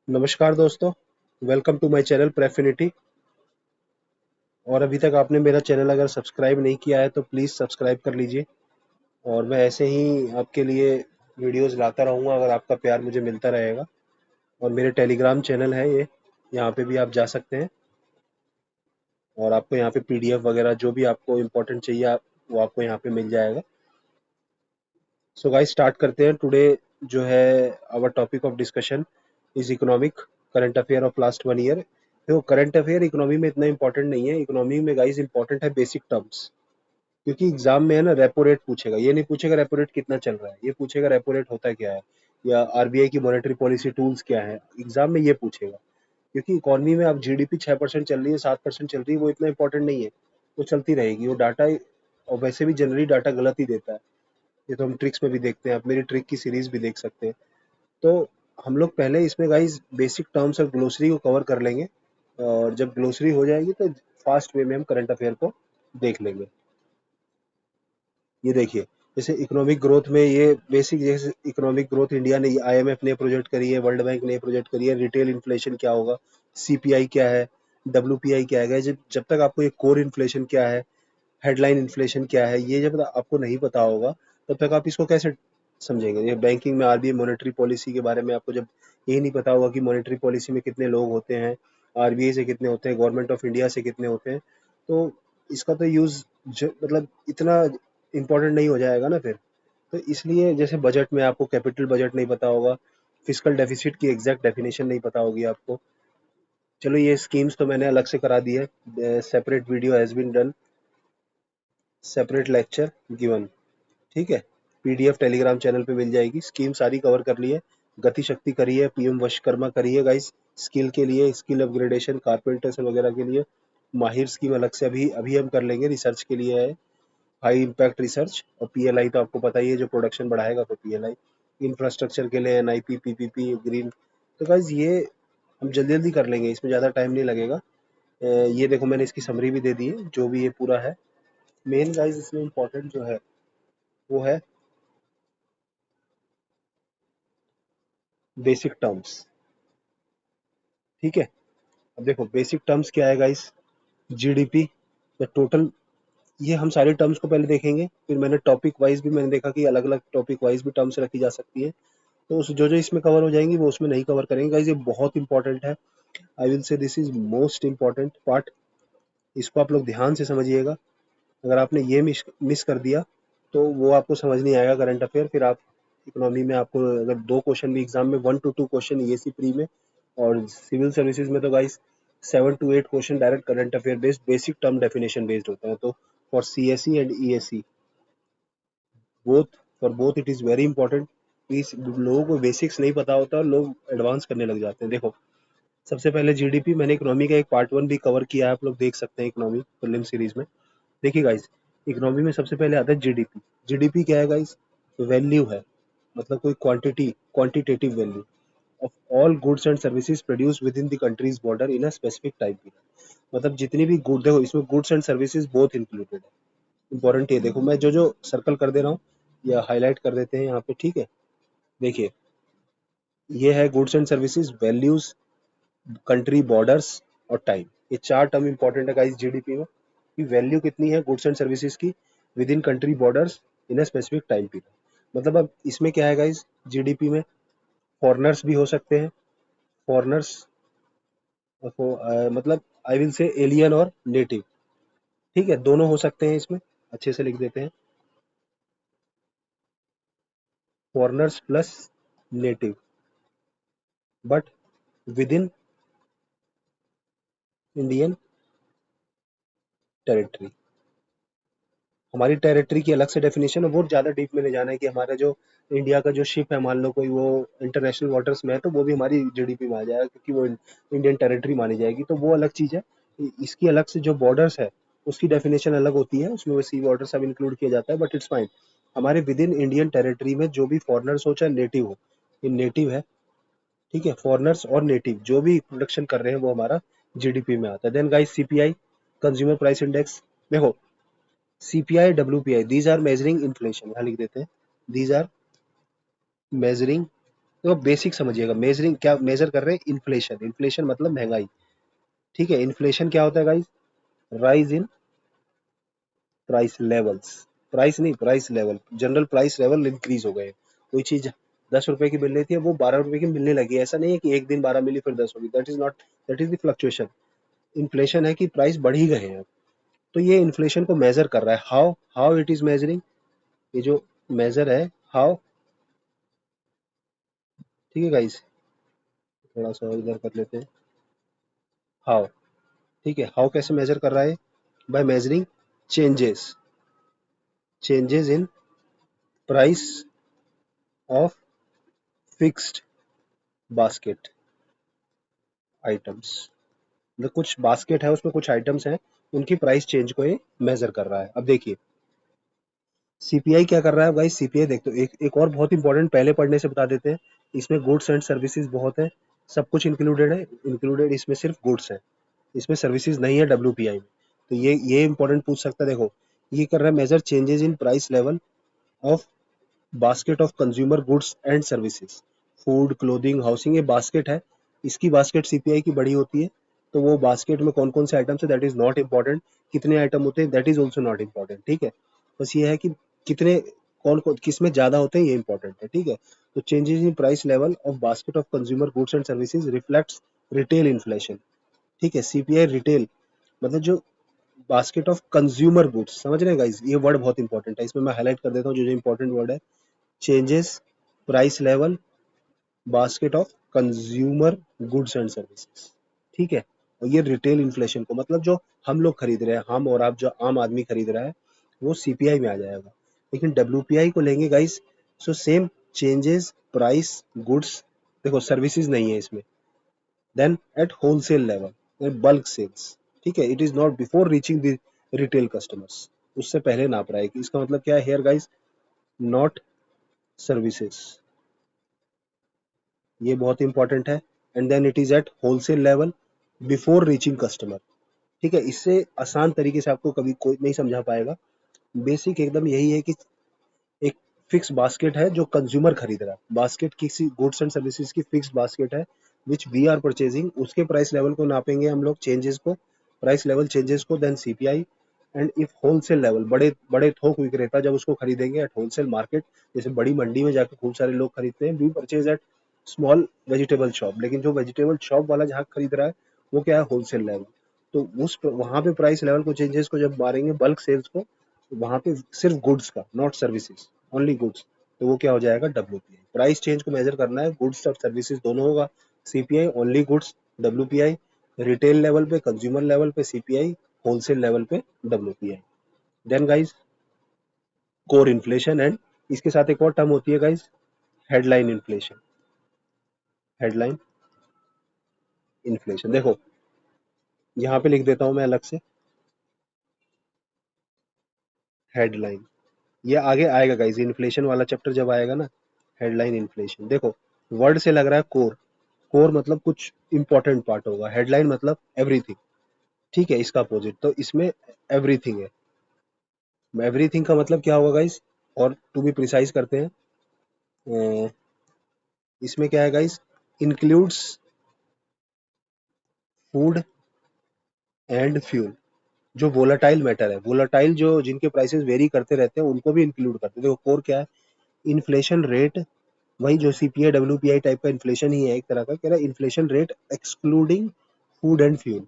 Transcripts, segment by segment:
नमस्कार दोस्तों, welcome to my channel प्रेफिनिटी। और अभी तक आपने मेरा चैनल अगर सब्सक्राइब नहीं किया है तो प्लीज़ सब्सक्राइब कर लीजिए। और मैं ऐसे ही आपके लिए वीडियोस लाता रहूँगा अगर आपका प्यार मुझे मिलता रहेगा। और मेरे टेलीग्राम चैनल है ये, यहाँ पे भी आप जा सकते हैं और आपको यहाँ पे पीडीएफ वगैरह जो भी आपको इम्पोर्टेंट चाहिए वो आपको यहाँ पे मिल जाएगा। सो गाइस स्टार्ट करते हैं। टुडे जो है our topic of discussion is economic current affair of last 1 year. देखो, करंट अफेयर इकोनॉमी में इतना इंपॉर्टेंट नहीं है। इकोनॉमी में गाइस इंपॉर्टेंट है बेसिक टर्म्स, क्योंकि एग्जाम में है ना रेपो रेट पूछेगा। ये नहीं पूछेगा रेपो रेट कितना चल रहा है, ये पूछेगा रेपो रेट होता क्या है या आरबीआई की मॉनेटरी पॉलिसी टूल्स क्या है। एग्जाम में ये पूछेगा, क्योंकि इकोनॉमी में अब जीडीपी 6% चल रही है, 7% चल रही है, वो इतना इंपॉर्टेंट नहीं है। वो चलती रहेगी वो डाटा। और वैसे भी जनरली डाटा गलत ही देता है। ये तो हम ट्रिक्स में भी देखते हैं, आप मेरी ट्रिक की सीरीज भी देख सकते हैं। तो हम लोग पहले इसमें गाइस बेसिक टर्म्स और ग्लोसरी को कवर कर लेंगे। और जब ग्लोसरी हो जाएगी तो फास्ट वे में हम करंट अफेयर को देख लेंगे। ये देखिए, जैसे इकोनॉमिक ग्रोथ में ये बेसिक, जैसे इकोनॉमिक ग्रोथ इंडिया ने, आईएमएफ ने प्रोजेक्ट करी है, वर्ल्ड बैंक ने प्रोजेक्ट करी है। रिटेल इन्फ्लेशन क्या होगा, सीपीआई क्या है, डब्ल्यूपीआई क्या है। जब जब तक आपको ये कोर इन्फ्लेशन क्या है, हेडलाइन इन्फ्लेशन क्या है, ये जब आपको नहीं पता होगा तब तक आप इसको कैसे समझेंगे। ये बैंकिंग में आरबीआई मॉनेटरी पॉलिसी के बारे में आपको जब ये नहीं पता होगा कि मॉनेटरी पॉलिसी में कितने लोग होते हैं, आरबीआई से कितने होते हैं, गवर्नमेंट ऑफ इंडिया से कितने होते हैं, तो इसका तो यूज मतलब इतना इम्पोर्टेंट नहीं हो जाएगा ना फिर। तो इसलिए जैसे बजट में आपको कैपिटल बजट नहीं पता होगा, फिस्कल डेफिसिट की एग्जैक्ट डेफिनेशन नहीं पता होगी आपको। चलो, ये स्कीम्स तो मैंने अलग से करा दी है, separate video has been done, separate lecture given. ठीक है, पीडीएफ टेलीग्राम चैनल पे मिल जाएगी। स्कीम सारी कवर कर ली है। गति शक्ति करी है, पीएम विश्वकर्मा करी है गाइस, स्किल के लिए, स्किल अपग्रेडेशन कारपेंटर्स वगैरह के लिए। माहिर स्कीम अलग से अभी अभी हम कर लेंगे, रिसर्च के लिए है, हाई इम्पैक्ट रिसर्च। और पीएलआई तो आपको पता ही है, जो प्रोडक्शन बढ़ाएगा तो पीएलआई। इंफ्रास्ट्रक्चर के लिए एनआईपी, पीपीपी, ग्रीन। तो गाइस ये हम जल्दी जल्दी कर लेंगे, इसमें ज़्यादा टाइम नहीं लगेगा। ये देखो, मैंने इसकी समरी भी दे दी है, जो भी ये पूरा है। मेन गाइस इसमें इम्पोर्टेंट जो है वो है बेसिक टर्म्स। ठीक है, अब देखो बेसिक टर्म्स क्या है गाइस। जीडीपी या टोटल, ये हम सारे टर्म्स को पहले देखेंगे, फिर मैंने टॉपिक वाइज भी मैंने देखा कि अलग अलग टॉपिक वाइज भी टर्म्स रखी जा सकती है। तो उस जो जो इसमें कवर हो जाएंगी वो उसमें नहीं कवर करेंगे गाइस। ये बहुत इंपॉर्टेंट है। I will say this is most important part. इसको आप लोग ध्यान से समझिएगा। अगर आपने ये मिस कर दिया तो वो आपको समझ नहीं आएगा करंट अफेयर। फिर आप इकोनॉमी में आपको अगर 2 क्वेश्चन भी एग्जाम में, 1 to 2 क्वेश्चन ईएसी प्री में, और सिविल सर्विसेज में तो guys 7 to 8 question direct current affair based, basic term definition based होते हैं। तो for CSE and ESC both, for both it is very important. इस लोगों को बेसिक्स नहीं पता होता और लोग एडवांस करने लग जाते हैं। देखो, सबसे पहले जीडीपी, मैंने इकोनॉमी का एक पार्ट 1 भी कवर किया है, आप लोग देख सकते हैं इकोनॉमी प्रीलिम सीरीज में। देखिए गाइस, इकोनॉमी में सबसे पहले आता है जीडीपी। जीडीपी क्या है गाइस, वैल्यू है, मतलब कोई quantity, quantitative value of all goods and services produce with in the countries border in a specific time period. मतलब जितनी भी गुड, देखो इसमें goods and services both included है। इंपॉर्टेंट ये देखो, मैं जो जो सर्कल कर दे रहा हूँ या हाईलाइट कर देते हैं यहाँ पे। ठीक है, देखिए, ये है goods and services, values, country borders और टाइम। ये 4 टर्म इंपॉर्टेंट है गाइस जीडीपी में, कि वैल्यू कितनी है गुड्स एंड सर्विसेज की with in country borders in a specific time period. मतलब अब इसमें क्या है गाइस, जीडीपी में फॉरेनर्स भी हो सकते हैं। फॉरेनर्स मतलब आई विल से एलियन और नेटिव। ठीक है, दोनों हो सकते हैं इसमें। अच्छे से लिख देते हैं, foreigners plus native, but with in Indian territory. हमारी टेरिटरी की अलग से डेफिनेशन है, वो ज़्यादा डीप में नहीं जाना है कि हमारा जो इंडिया का जो शिप है, मान लो कोई वो इंटरनेशनल वाटर्स में है, तो वो भी हमारी जीडीपी में आ जाएगा, क्योंकि वो इंडियन टेरिटरी मानी जाएगी, तो वो अलग चीज़ है। इसकी अलग से जो बॉर्डर्स है उसकी डेफिनेशन अलग होती है, उसमें वो सी वाटर सब इंक्लूड किया जाता है, बट इट्स फाइन। हमारे विद इन इंडियन टेरिटरी में जो भी फॉरनर्स हो चाहे नेटिव हो, ये नेटिव है। ठीक है, फॉरनर्स और नेटिव जो भी प्रोडक्शन कर रहे हैं वो हमारा जीडीपी में आता है। Then guys CPI, consumer price index. देखो, CPI, WPI, these are measuring inflation, यहाँ लिख देते हैं, these are measuring देखो बेसिक समझिएगा, मेजरिंग क्या मेजर कर रहे हैं, इन्फ्लेशन। इन्फ्लेशन मतलब महंगाई, ठीक है। इन्फ्लेशन क्या होता है guys, rise in price levels, price नहीं, price level, general price level increase हो गए। कोई चीज 10 रुपए की मिल रही थी, अब वो 12 रुपए की मिलने लगी है। ऐसा नहीं है कि एक दिन 12 मिली फिर 10 होगी, that is not, that is the fluctuation. Inflation है कि प्राइस बढ़ ही गए हैं अब। तो ये इन्फ्लेशन को मेजर कर रहा है। How how it is measuring, ये जो मेजर है, हाउ, ठीक है गाइस, थोड़ा सा इधर कर लेते हैं। हाउ, ठीक है, हाउ कैसे मेजर कर रहा है, by measuring changes, changes in price of fixed basket items. मतलब कुछ बास्केट है, उसमें कुछ आइटम्स हैं, उनकी प्राइस चेंज को ये मेजर कर रहा है। अब देखिए सीपीआई क्या कर रहा है भाई, सीपीआई देख, तो एक और बहुत इंपॉर्टेंट पहले पढ़ने से बता देते हैं। इसमें गुड्स एंड सर्विसेज बहुत है, सब कुछ इंक्लूडेड है, इंक्लूडेड इसमें सिर्फ गुड्स है, इसमें सर्विसेज नहीं है डब्ल्यूपीआई में। तो ये इंपॉर्टेंट पूछ सकता है। देखो ये कर रहा है major changes in price level of basket of consumer goods and services, food, clothing, housing, ये बास्केट है, इसकी बास्केट सीपीआई की बड़ी होती है। तो वो बास्केट में कौन कौन से आइटम्स है, दैट इज नॉट इम्पॉर्टेंट। कितने आइटम होते हैं, that is also not important, ठीक है। बस ये है कि कितने, कौन कौन किस में ज्यादा होते हैं, ये इंपॉर्टेंट है, ठीक है। तो changes in price level of basket of consumer goods and services reflects retail inflation, ठीक है। सीपीआई रिटेल मतलब जो बास्केट ऑफ कंज्यूमर गुड्स, समझ रहे हैं गाइस, ये वर्ड बहुत इंपॉर्टेंट है, इसमें मैं हाईलाइट कर देता हूँ जो जो इंपॉर्टेंट वर्ड है। Changes price level basket of consumer goods and services, ठीक है। और ये रिटेल इन्फ्लेशन को, मतलब जो हम लोग खरीद रहे हैं, हम और आप, जो आम आदमी खरीद रहा है, वो सीपीआई में आ जाएगा। लेकिन डब्ल्यूपीआई को लेंगे guys, so same changes price goods, देखो सर्विसेज नहीं है इसमें, then at wholesale level bulk sales, ठीक है। It is not before reaching the retail customers, उससे पहले नाप रहा है। कि इसका मतलब क्या है हेयर गाइस, नॉट सर्विसेज, ये बहुत इंपॉर्टेंट है। And then it is at wholesale level before reaching customer, ठीक है। इससे आसान तरीके से आपको कभी कोई नहीं समझा पाएगा। बेसिक एकदम यही है कि एक फिक्स बास्केट है जो कंज्यूमर खरीद रहा है, बास्केट किसी गुड्स एंड सर्विसेज की फिक्स बास्केट है विच वी आर परचेजिंग, उसके प्राइस लेवल को नापेंगे हम लोग, चेंजेस को, प्राइस लेवल चेंजेस को, then CPI. And if wholesale level, बड़े बड़े थोक विक्रेता जब उसको खरीदेंगे एट होलसेल मार्केट, जैसे बड़ी मंडी में जाकर खूब सारे लोग खरीदते हैं, we purchase at small vegetable shop, लेकिन जो वेजिटेबल शॉप वाला जहाँ खरीद रहा है वो क्या है, होलसेल लेवल। तो उस वहां पे प्राइस लेवल को, चेंजेस को जब मारेंगे, बल्क सेल्स को, तो वहां पे सिर्फ गुड्स का, नॉट सर्विसेज, ओनली गुड्स, तो वो क्या हो जाएगा, डब्ल्यूपीआई। प्राइस चेंज को मेजर करना है, गुड्स और सर्विसेज दोनों होगा, CPI only goods, WPI retail level पे, कंज्यूमर लेवल पे सीपीआई, होलसेल लेवल पे WPI. Then guys core inflation, and इसके साथ एक और टर्म होती है guys, headline inflation. Headline inflation देखो यहाँ पे लिख देता हूं मैं अलग से, हेडलाइन, ये आगे आएगा गाइस, इन्फ्लेशन वाला चैप्टर जब आएगा ना, हेडलाइन इन्फ्लेशन। देखो वर्ड से लग रहा है कोर, कोर मतलब कुछ इंपॉर्टेंट पार्ट होगा, हेडलाइन मतलब एवरीथिंग, ठीक है, इसका अपोजिट। तो इसमें एवरीथिंग है, एवरीथिंग का मतलब क्या होगा गाइस, और टू बी प्रिसाइज करते हैं, इसमें क्या है guys, includes food and fuel, जो वोलाटाइल मैटर है, वोलाटाइल जो जिनके प्राइसेस वेरी करते रहते हैं, उनको भी इंक्लूड करते हैं। देखो कोर क्या है, इन्फ्लेशन रेट, वही जो सीपीआई डब्ल्यूपीआई टाइप का इन्फ्लेशन ही है, एक तरह का कह रहा है, inflation rate excluding food and fuel,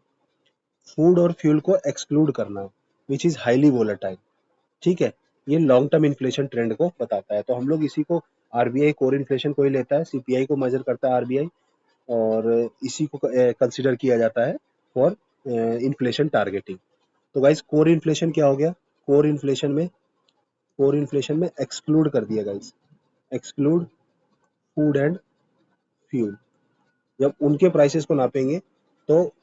food और फ्यूल को एक्सक्लूड करना, विच इज हाईली वोलेटाइल, ठीक है। ये लॉन्ग टर्म इन्फ्लेशन ट्रेंड को बताता है। तो हम लोग इसी को, आरबीआई कोर इन्फ्लेशन को ही लेता है, सीपीआई को मेजर करता है आरबीआई, और इसी को कंसिडर किया जाता है फॉर इन्फ्लेशन टारगेटिंग। तो गाइस कोर इन्फ्लेशन क्या हो गया, कोर इन्फ्लेशन में, कोर इन्फ्लेशन में एक्सक्लूड कर दिया guys, exclude food and fuel, जब उनके प्राइसेस को नापेंगे, तो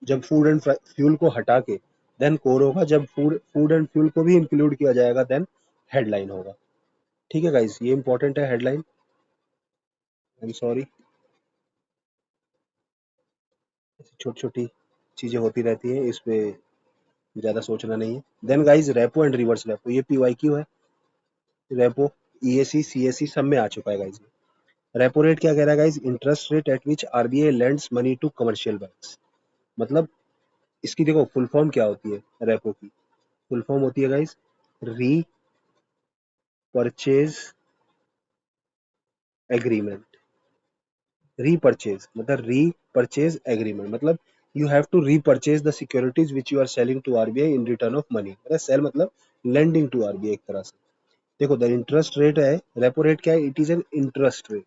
जब फूड एंड फ्यूल को हटा के देन कोर होगा, जब फूड फूड एंड फ्यूल को भी इंक्लूड किया जाएगा देन हेडलाइन होगा, ठीक है गाइस, ये इंपॉर्टेंट है हेडलाइन। आई एम सॉरी, ऐसी छोटी छोटी चीजें होती रहती है, इस पे ज्यादा सोचना नहीं है। Then guys repo and reverse repo, ये पीवाई क्यू है, रेपो ईएसी सीएससी सब में आ चुका है गाइस। रेपो रेट क्या कह रहा है guys, interest rate at which RBI lends money to commercial banks. मतलब इसकी देखो फुल फॉर्म क्या होती है रेपो की, फुल फॉर्म होती है guys repurchase agreement. Repurchase मतलब रीपरचेज एग्रीमेंट मतलब you have to repurchase the securities which you are selling to RBI in return of money, मतलब सेल मतलब लेंडिंग टू आरबीआई एक तरह से। देखो द इंटरेस्ट रेट है, रेपो रेट क्या है, it is an interest rate,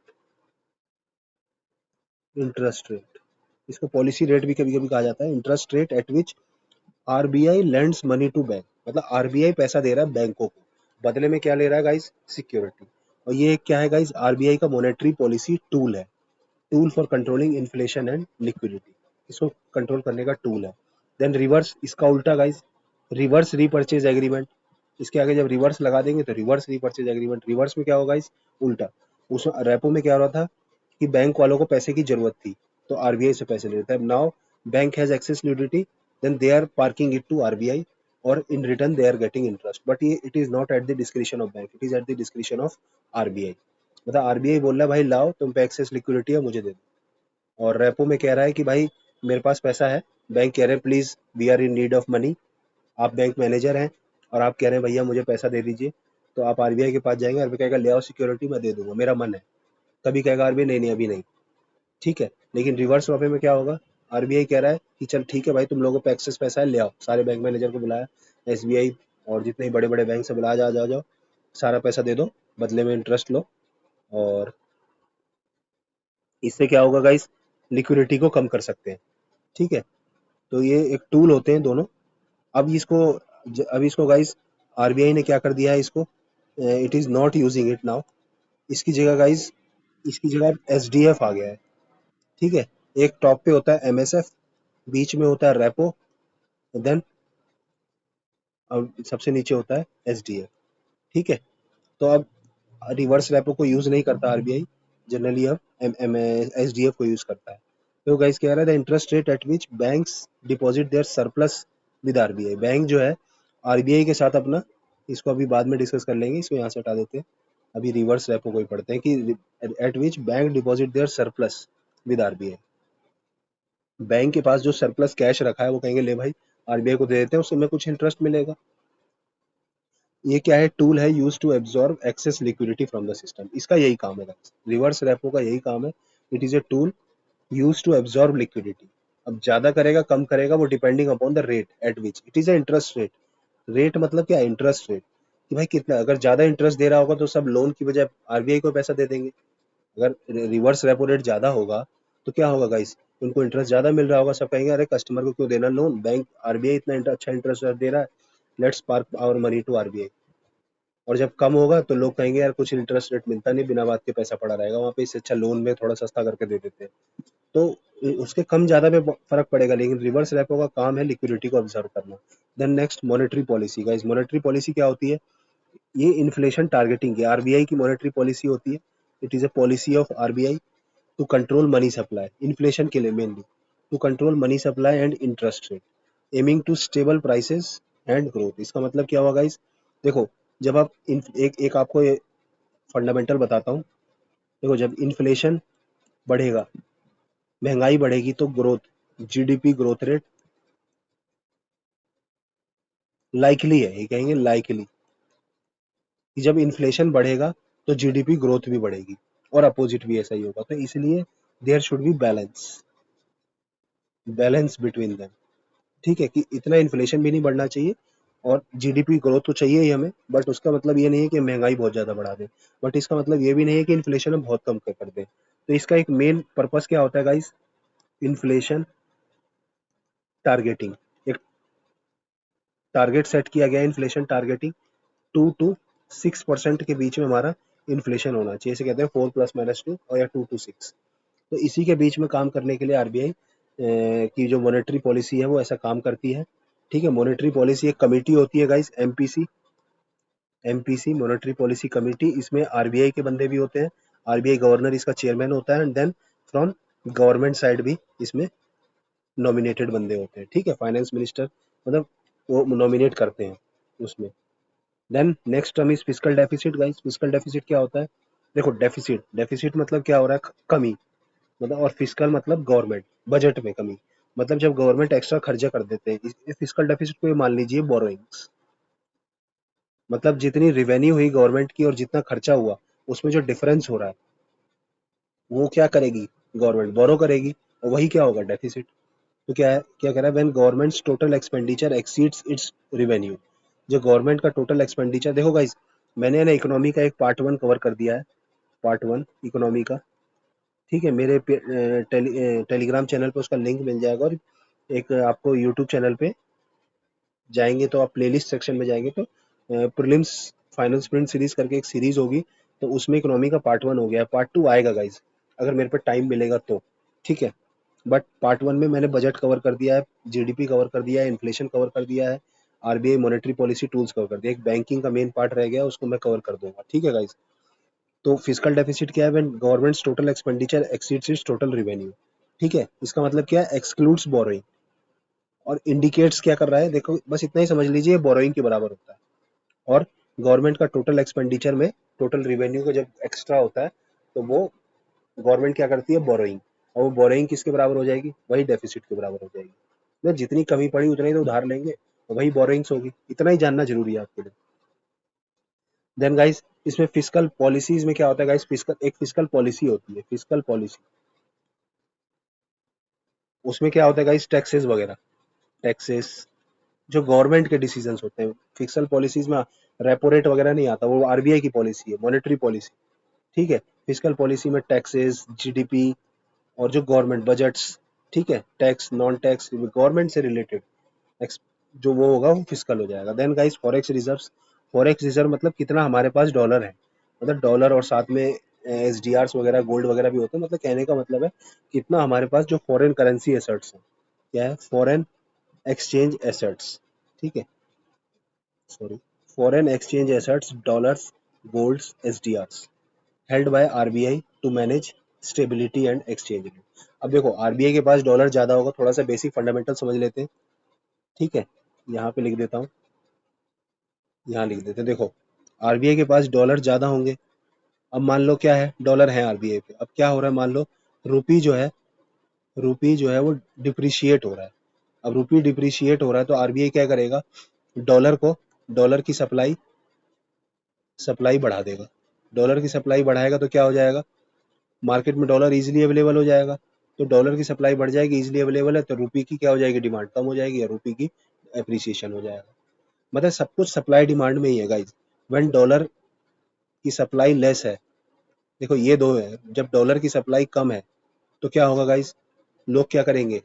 interest rate, इसको पॉलिसी रेट भी कभी कभी कहा जाता है। Interest rate at which RBI lends money to bank, मतलब आरबीआई पैसा दे रहा है बैंकों को, बदले में क्या ले रहा है गाइस, सिक्योरिटी। और ये क्या है गाइस, आरबीआई का मॉनेटरी पॉलिसी टूल है, tool for controlling inflation and liquidity, इसको कंट्रोल करने का टूल है। देन रिवर्स, इसका उल्टा गाइस, रिवर्स रीपरचेज एग्रीमेंट, इसके आगे जब रिवर्स लगा देंगे तो रिवर्स रीपरचेज एग्रीमेंट, रिवर्स में क्या होगा इस उल्टा। उस रेपो में क्या हो रहा था कि बैंक वालों को पैसे की जरूरत थी तो आरबीआई से पैसे ले लेता है। Now bank has excess liquidity, then they are parking it to RBI और in return they are getting interest, but ये it is not at the description of bank, it is at the description of RBI. मतलब RBI बोल रहा है भाई लाओ तुम पे एक्सेस लिक्विडिटी है मुझे दे दो, और रेपो में कह रहा है कि भाई मेरे पास पैसा है, बैंक कह रहे हैं please we are in need of money, आप बैंक मैनेजर हैं और आप कह रहे हैं भैया मुझे पैसा दे दीजिए, तो आप आरबीआई के पास जाएंगे, आरबीआई कहेगा ले आओ सिक्योरिटी मैं दे दूंगा मेरा मन है, तभी कहेगा आरबीआई नहीं नहीं अभी नहीं, ठीक है। लेकिन रिवर्स वापे में क्या होगा, आरबीआई कह रहा है कि चल ठीक है भाई तुम लोगों पे एक्सेस पैसा है ले आओ, सारे बैंक मैनेजर को बुलाया, एसबीआई और जितने बड़े बड़े बैंक से बुलाया, जाओ जाओ जाओ सारा पैसा दे दो, बदले में इंटरेस्ट लो, और इससे क्या होगा गाइस, लिक्विडिटी को कम कर सकते हैं, ठीक है। तो ये एक टूल होते हैं दोनों। अब इसको अब इसको गाइस आरबीआई ने क्या कर दिया है इसको, it is not using it now, इसकी जगह गाइस, इसकी जगह एसडीएफ आ गया है, ठीक है। एक टॉप पे होता है एमएसएफ, बीच में होता है रेपो, देन अब सबसे नीचे होता है एसडीएफ, ठीक है। तो अब रिवर्स रेपो को यूज नहीं करता आरबीआई जनरली, अब एसडीएफ को यूज करता है। तो गाइस कह रहा है the interest rate at which banks deposit their surplus with RBI, bank जो है आरबीआई के साथ अपना, इसको अभी बाद में डिस्कस कर लेंगे, इसको यहाँ से हटा देते हैं, अभी रिवर्स रेपो को ही पढ़ते हैं कि at which bank deposit their surplus with RBI, bank के पास जो सरप्लस कैश रखा है वो कहेंगे ले भाई आरबीआई को दे देते हैं, उससे हमें कुछ इंटरेस्ट मिलेगा। ये क्या है, टूल है use to absorb excess liquidity from the system, इसका यही काम है, रिवर्स रेपो का यही काम है, it is a tool use to absorb liquidity. अब ज्यादा करेगा कम करेगा वो depending upon the rate at which, it is a interest rate, rate मतलब क्या, इंटरेस्ट रेट, कि भाई कितना, अगर ज्यादा इंटरेस्ट दे रहा होगा तो सब लोन की बजाय आरबीआई को पैसा दे देंगे, अगर रिवर्स रेपो रेट ज्यादा होगा तो क्या होगा गाइस, उनको इंटरेस्ट ज्यादा मिल रहा होगा, सब कहेंगे अरे कस्टमर को क्यों देना लोन, बैंक आरबीआई इतना अच्छा इंटरेस्ट दे रहा है, let's park our money to RBI. और जब कम होगा तो लोग कहेंगे यार कुछ इंटरेस्ट रेट मिलता नहीं, बिना बात के पैसा पड़ा रहेगा वहाँ पे, इससे अच्छा लोन में थोड़ा सस्ता करके दे देते हैं, तो उसके कम ज्यादा में फर्क पड़ेगा, लेकिन रिवर्स रेपो का काम है लिक्विडिटी को ऑब्जर्व करना। Then next monetary policy, guys monetary policy क्या होती है, ये इन्फ्लेशन टारगेटिंग की आरबीआई की मॉनेटरी पॉलिसी होती है, it is a policy of RBI to control money supply, inflation के लिए mainly, to control money supply and interest rate, aiming to stable prices and growth. इसका मतलब क्या होगा गाइस, देखो जब आप एक आपको फंडामेंटल बताता हूँ, देखो जब इन्फ्लेशन बढ़ेगा, महंगाई बढ़ेगी तो growth, GDP growth rate likely है, ये कहेंगे लाइकली, कि जब इन्फ्लेशन बढ़ेगा तो जीडीपी ग्रोथ भी बढ़ेगी, और अपोजिट भी ऐसा ही होगा, तो इसलिए there should be balance, balance between them, ठीक है, कि इतना इन्फ्लेशन भी नहीं बढ़ना चाहिए और जीडीपी ग्रोथ तो चाहिए ही हमें, बट उसका मतलब ये नहीं है कि महंगाई बहुत ज्यादा बढ़ा दें, बट इसका मतलब ये भी नहीं है कि इन्फ्लेशन हम बहुत कम कर दें। तो इसका एक मेन पर्पस क्या होता है गाइस, इन्फ्लेशन टारगेटिंग, एक टारगेट सेट किया गया है इन्फ्लेशन टारगेटिंग, 2 to 6% के बीच में हमारा इन्फ्लेशन होना चाहिए, इसे कहते हैं 4 ± 2 और या 2 to 6, तो इसी के बीच में काम करने के लिए आरबीआई की जो मॉनेटरी पॉलिसी है वो ऐसा काम करती है, ठीक है। मॉनेटरी पॉलिसी एक कमेटी होती है guys, MPC, MPC monetary policy committee, इसमें आरबीआई के बंदे भी होते हैं, आरबीआई गवर्नर इसका चेयरमैन होता है, and then from government side भी इसमें नॉमिनेटेड बंदे होते हैं, ठीक है, फाइनेंस मिनिस्टर मतलब वो नॉमिनेट करते हैं उसमें। Then next term is fiscal deficit, guys fiscal deficit क्या होता है, देखो डेफिसिट, डेफिसिट मतलब क्या हो रहा है, कमी, मतलब, और फिस्कल मतलब गवर्नमेंट, बजट में कमी, मतलब जब गवर्नमेंट एक्स्ट्रा खर्चा कर देते हैं, फिस्कल डेफिसिट को ये मान लीजिए बोरोइंग्स, मतलब जितनी रिवेन्यू हुई गवर्नमेंट की और जितना खर्चा हुआ उसमें जो डिफरेंस हो रहा है वो क्या करेगी, गवर्नमेंट बोरो करेगी, और वही क्या होगा, डेफिसिट। तो क्या है, क्या कह रहा है, when governments total expenditure exceeds its revenue, जो गवर्नमेंट का टोटल एक्सपेंडिचर, देखो गाइस, मैंने ना इकोनॉमी का एक पार्ट वन कवर कर दिया है, पार्ट वन इकोनॉमी का, ठीक है, मेरे टेलीग्राम चैनल पे उसका लिंक मिल जाएगा, और एक आपको यूट्यूब चैनल पे जाएंगे तो आप प्लेलिस्ट सेक्शन में जाएंगे तो प्रीलिम्स फाइनल स्प्रिंट सीरीज करके एक सीरीज होगी, तो उसमें इकोनॉमी का पार्ट वन हो गया, पार्ट टू आएगा गाइज, अगर मेरे पे टाइम मिलेगा तो, ठीक है। बट पार्ट वन में मैंने बजट कवर कर दिया है, जीडीपी कवर कर दिया है, इन्फ्लेशन कवर कर दिया है, RBI monetary policy tools cover कर दिया, एक बैंकिंग का मेन पार्ट रह गया उसको मैं कवर कर दूंगा, ठीक है गाइज। तो फिजिकल डेफिसिट क्या है, when governments total expenditure exceeds its total revenue, ठीक है, इसका मतलब क्या है, एक्सक्लूड्स बोरोइंग, और इंडिकेट्स क्या कर रहा है, देखो बस इतना ही समझ लीजिए, बोरोइंग के बराबर होता है, और गवर्नमेंट का टोटल एक्सपेंडिचर में टोटल रिवेन्यू का जब एक्स्ट्रा होता है तो वो गवर्नमेंट क्या करती है, बोरोइंग, और वो बोरोइंग किसके बराबर हो जाएगी, वही डेफिसिट के बराबर हो जाएगी, तो जितनी कमी पड़ी उतनी तो उधार लेंगे, तो वही बोरोइंग्स होगी, इतना ही जानना जरूरी है आपके लिए। देन गाइस, इसमें फिजिकल पॉलिसीज में क्या होता है गाइस, फिजिकल एक फिजिकल पॉलिसी होती है, फिजिकल पॉलिसी, उसमें क्या होता है गाइस, टैक्सेस वगैरह, टैक्सेस जो गवर्नमेंट के डिसीजंस होते हैं, फिजिकल पॉलिसीज में रेपो रेट वगैरह नहीं आता, वो आरबीआई की पॉलिसी है, मॉनेटरी पॉलिसी, ठीक है। फिजिकल पॉलिसी में टैक्सेस, जीडीपी, और जो गवर्नमेंट बजट्स, ठीक है, टैक्स नॉन टैक्स गवर्नमेंट से रिलेटेड जो वो होगा वो फिजिकल हो जाएगा। Then guys, forex reserves, forex reserve मतलब कितना हमारे पास डॉलर है, मतलब डॉलर और साथ में एस डी आर वगैरह, गोल्ड वगैरह भी होते हैं, मतलब कहने का मतलब है कितना हमारे पास जो फॉरेन करेंसी एसेट्स है, क्या है, फॉरेन एक्सचेंज एसेट्स, ठीक है, sorry, foreign exchange assets, dollars, golds, S D R, held by RBI to manage stability and exchange rate. अब देखो आरबीआई के पास डॉलर ज्यादा होगा, थोड़ा सा बेसिक फंडामेंटल समझ लेते हैं, ठीक है, यहाँ पे लिख देता हूँ, यहाँ लिख देते हैं, देखो आरबीआई के पास डॉलर ज्यादा होंगे, अब मान लो क्या है, डॉलर है आरबीआई पे, अब क्या हो रहा है, मान लो रूपी जो है, रूपी जो है वो डिप्रिशिएट हो रहा है, अब रूपी डिप्रिशिएट हो रहा है तो आरबीआई क्या करेगा, डॉलर को, डॉलर की सप्लाई, सप्लाई बढ़ा देगा, डॉलर की सप्लाई बढ़ाएगा तो क्या हो जाएगा, मार्केट में डॉलर इजीली अवेलेबल हो जाएगा, तो डॉलर की सप्लाई बढ़ जाएगी, इजीली अवेलेबल है तो रुपये की क्या हो जाएगी, डिमांड कम हो जाएगी, या रुपये की एप्रिसिएशन हो जाएगा, मतलब सब कुछ सप्लाई डिमांड में ही है गाइज। व्हेन डॉलर की सप्लाई लेस है, देखो ये दो है, जब डॉलर की सप्लाई कम है तो क्या होगा गाइज, लोग क्या करेंगे,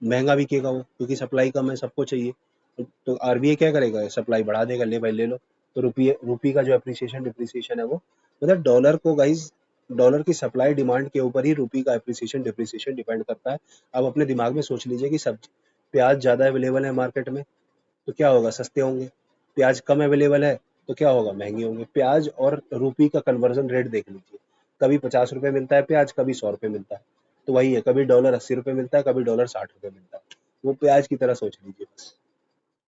महंगा बिकेगा वो, क्योंकि सप्लाई कम है, सबको चाहिए, तो आरबीआई क्या करेगा, सप्लाई बढ़ा देगा, ले भाई ले लो, तो रुपये, रुपये का जो अप्रिसिएशन डिप्रिसिएशन है वो, मतलब डॉलर को गाइज, डॉलर की सप्लाई डिमांड के ऊपर ही रुपये का अप्रिसिएशन डिप्रिसिएशन डिपेंड करता है। अब अपने दिमाग में सोच लीजिए कि सब प्याज ज़्यादा अवेलेबल है मार्केट में तो क्या होगा, सस्ते होंगे, प्याज कम अवेलेबल है तो क्या होगा, महंगे होंगे, प्याज और रुपये का कन्वर्जन रेट देख लीजिए, कभी 50 रुपये मिलता है प्याज, कभी 100 रुपये मिलता है, तो वही है, कभी डॉलर 80 रुपये मिलता है, कभी डॉलर 60 रुपये मिलता है, वो प्याज की तरह सोच लीजिए बस,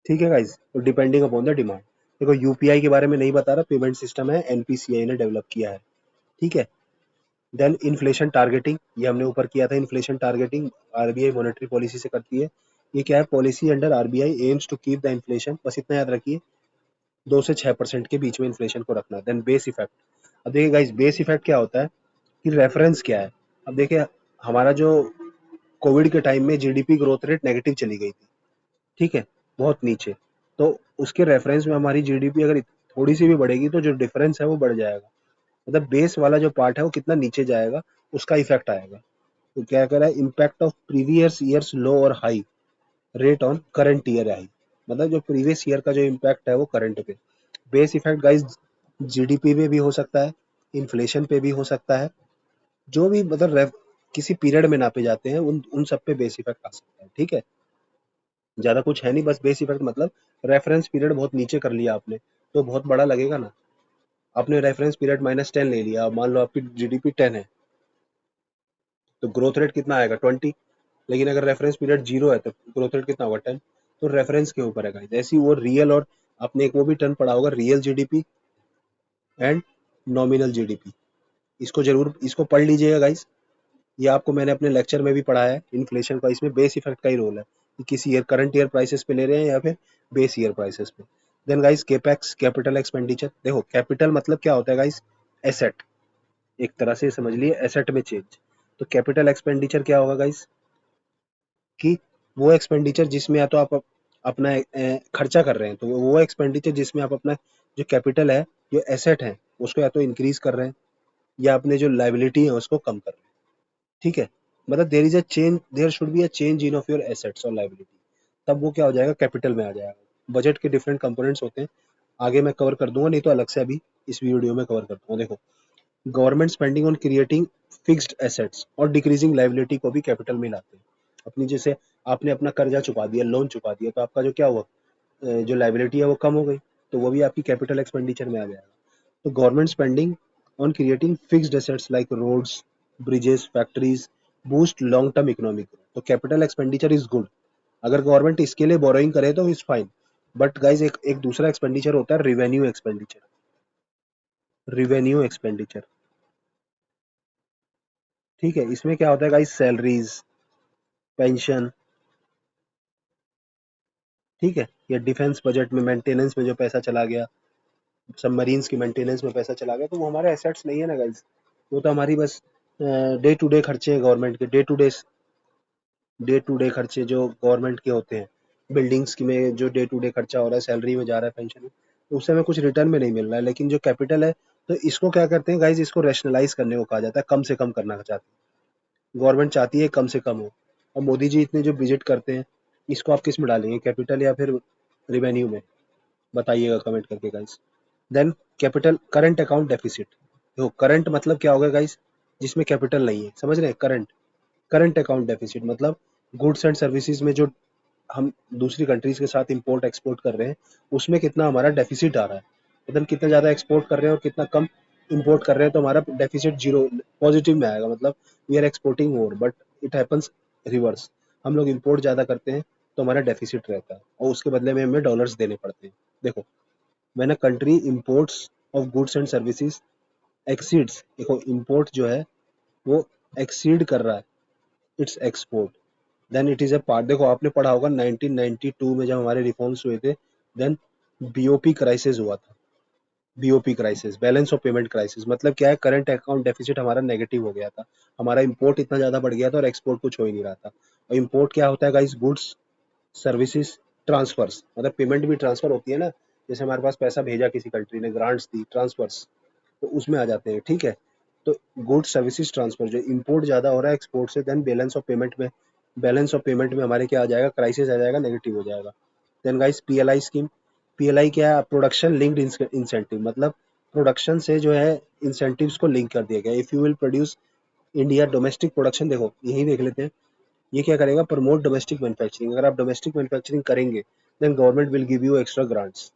ठीक है गाइज, तो डिपेंडिंग अपॉन द डिमांड। देखो यूपीआई के बारे में नहीं बता रहा, पेमेंट सिस्टम है, एनपीसीआई ने डेवलप किया है, ठीक है। देन इन्फ्लेशन टारगेटिंग, ये हमने ऊपर किया था, inflation targeting RBI monetary policy से करती है, ये क्या है, policy under RBI aims to keep the inflation, बस इतना याद रखिए, 2 से 6% के बीच में इन्फ्लेशन को रखना। देन बेस इफेक्ट, अब देखिए गाइस, बेस इफेक्ट क्या होता है कि रेफरेंस क्या है, अब देखिए हमारा जो कोविड के टाइम में जीडीपी ग्रोथ रेट नेगेटिव चली गई थी, ठीक है, बहुत नीचे, तो उसके रेफरेंस में हमारी जीडीपी अगर थोड़ी सी भी बढ़ेगी तो जो डिफरेंस है वो बढ़ जाएगा, मतलब बेस वाला जो पार्ट है वो कितना नीचे जाएगा, उसका इफेक्ट आएगा। तो क्या कह रहा है, इम्पैक्ट ऑफ प्रीवियस ईयर्स लो और high rate on current year high, मतलब जो प्रीवियस ईयर का जो इम्पैक्ट है वो करंट पे, बेस इफेक्ट गाइस जीडीपी पे भी हो सकता है, इन्फ्लेशन पे भी हो सकता है, जो भी मतलब किसी पीरियड में नापे जाते हैं उन उन सब पे बेस इफेक्ट आ सकता है, ठीक है, ज्यादा कुछ है नहीं, बस बेस इफेक्ट मतलब रेफरेंस पीरियड बहुत नीचे कर लिया आपने तो बहुत बड़ा लगेगा ना, आपने रेफरेंस पीरियड -10 ले लिया, मान लो आपकी जीडीपी 10 है तो ग्रोथ रेट कितना आएगा, 20, लेकिन अगर रेफरेंस पीरियड 0 है तो ग्रोथ रेट कितना होगा, 10, तो रेफरेंस के ऊपर है गाइस, ऐसी वो रियल, और आपने एक वो भी टर्म पढ़ा होगा, real GDP and nominal GDP, इसको जरूर इसको पढ़ लीजिएगा गाइस। ये आपको मैंने अपने लेक्चर में भी पढ़ाया है इन्फ्लेशन का, इसमें बेस इफेक्ट का ही रोल है कि किसी ईयर करंट ईयर प्राइसेस पे ले रहे हैं या फिर बेस ईयर प्राइसेस पे। Then guys capex, capital expenditure. देखो कैपिटल मतलब क्या होता है गाइस, एसेट, एक तरह से समझ लिए एसेट में चेंज। तो कैपिटल एक्सपेंडिचर क्या होगा गाइस, कि वो एक्सपेंडिचर जिसमें या तो आप अपना खर्चा कर रहे हैं, तो वो एक्सपेंडिचर जिसमें आप अपना जो कैपिटल है, जो एसेट है, उसको या तो इंक्रीज कर रहे हैं या अपने जो लाइबिलिटी है उसको कम कर रहे हैं। ठीक है, मतलब there is a change, there should be a change in of your assets और लाइबिलिटी, तब वो क्या हो जाएगा, कैपिटल में आ जाएगा। बजट के डिफरेंट कंपोनेंट्स होते हैं, आगे मैं कवर कर दूंगा, नहीं तो अलग से अभी इस वीडियो में कवर कर दूंगा। देखो government spending on creating fixed assets और डिक्रीजिंग लाइबिलिटी को भी कैपिटल में लाते हैं। अपनी जैसे आपने अपना कर्जा चुका दिया, लोन चुका दिया, तो आपका जो क्या हुआ, जो लाइबिलिटी है वो कम हो गई, तो वो भी आपकी कैपिटल एक्सपेंडिचर में आ जाएगा। तो government spending on creating fixed assets like roads, bridges, factories boost long term economic growth. तो कैपिटल एक्सपेंडिचर इज गुड, अगर गवर्नमेंट इसके लिए बोरोइंग करे तो इज फाइन। बट गाइज एक एक दूसरा एक्सपेंडिचर होता है रिवेन्यू एक्सपेंडिचर, रिवेन्यू एक्सपेंडिचर। ठीक है, इसमें क्या होता है गाइस, सैलरीज, पेंशन, ठीक है, या डिफेंस बजट में मेंटेनेंस में जो पैसा चला गया, सबमरीन्स की मेंटेनेंस में पैसा चला गया, तो वो हमारे एसेट्स नहीं है ना गाइस, वो तो हमारी बस डे टू डे खर्चे हैं गवर्नमेंट के, डे टू डे खर्चे जो गवर्नमेंट के होते हैं, बिल्डिंग्स की में जो डे टू डे खर्चा हो रहा है, सैलरी में जा रहा है, पेंशन में, तो उससे हमें कुछ रिटर्न में नहीं मिल रहा है। लेकिन जो कैपिटल है, तो इसको क्या करते हैं गाइस, इसको रैशनलाइज करने को कहा जाता है, कम से कम करना चाहते हैं गवर्नमेंट, चाहती है कम से कम हो। और मोदी जी इतने जो बजट करते हैं, इसको आप किस में डालेंगे, कैपिटल या फिर रिवेन्यू में, बताइएगा कमेंट करके guys. Then capital current account deficit. देखो करंट मतलब क्या होगा गाइस, जिसमें कैपिटल नहीं है, समझ रहे हैं, करंट, करंट अकाउंट डेफिसिट मतलब गुड्स एंड सर्विसेज में जो हम दूसरी कंट्रीज के साथ इंपोर्ट एक्सपोर्ट कर रहे हैं, उसमें कितना हमारा डेफिसिट आ रहा है, मतलब कितना ज़्यादा एक्सपोर्ट कर रहे हैं और कितना कम इंपोर्ट कर रहे हैं, तो हमारा डेफिसिट जीरो पॉजिटिव में आएगा, मतलब we are exporting more but it happens reverse, हम लोग इंपोर्ट ज़्यादा करते हैं तो हमारा डेफिसिट रहता है और उसके बदले में हमें डॉलर्स देने पड़ते हैं। देखो when a country imports of goods and services exceeds, देखो इंपोर्ट जो है वो एक्सीड कर रहा है it's export, then it is a part. देखो आपने पढ़ा होगा 1992 में जब हमारे रिफॉर्म्स हुए थे, देन बीओपी क्राइसिस हुआ था, BOP crisis, balance of payment crisis, मतलब क्या है, करंट अकाउंट डेफिसिट हमारा नेगेटिव हो गया था, हमारा इंपोर्ट इतना ज्यादा बढ़ गया था और एक्सपोर्ट कुछ हो ही नहीं रहा था। और इंपोर्ट क्या होता है गाइस, गुड्स सर्विसेज ट्रांसफर्स, मतलब पेमेंट भी ट्रांसफर होती है ना, जैसे हमारे पास पैसा भेजा किसी कंट्री ने, ग्रांट्स दी, ट्रांसफर्स, तो उसमें आ जाते हैं। ठीक है, तो गुड्स सर्विसेज ट्रांसफर जो इंपोर्ट ज्यादा हो रहा है एक्सपोर्ट से, देन बैलेंस ऑफ पेमेंट में, बैलेंस ऑफ पेमेंट में हमारे क्या आ जाएगा, क्राइसिस आ जाएगा, नेगेटिव हो जाएगा। Then guys PLI scheme, PLI क्या है, प्रोडक्शन लिंक्ड इंसेंटिव, मतलब प्रोडक्शन से जो है इंसेंटिव्स को लिंक कर दिया गया, if you will produce India domestic production, देखो यही देख लेते हैं, ये क्या करेगा, प्रमोट डोमेस्टिक मैन्युफैक्चरिंग, अगर आप डोमेस्टिक मैन्युफैक्चरिंग करेंगे then government will give you extra grants.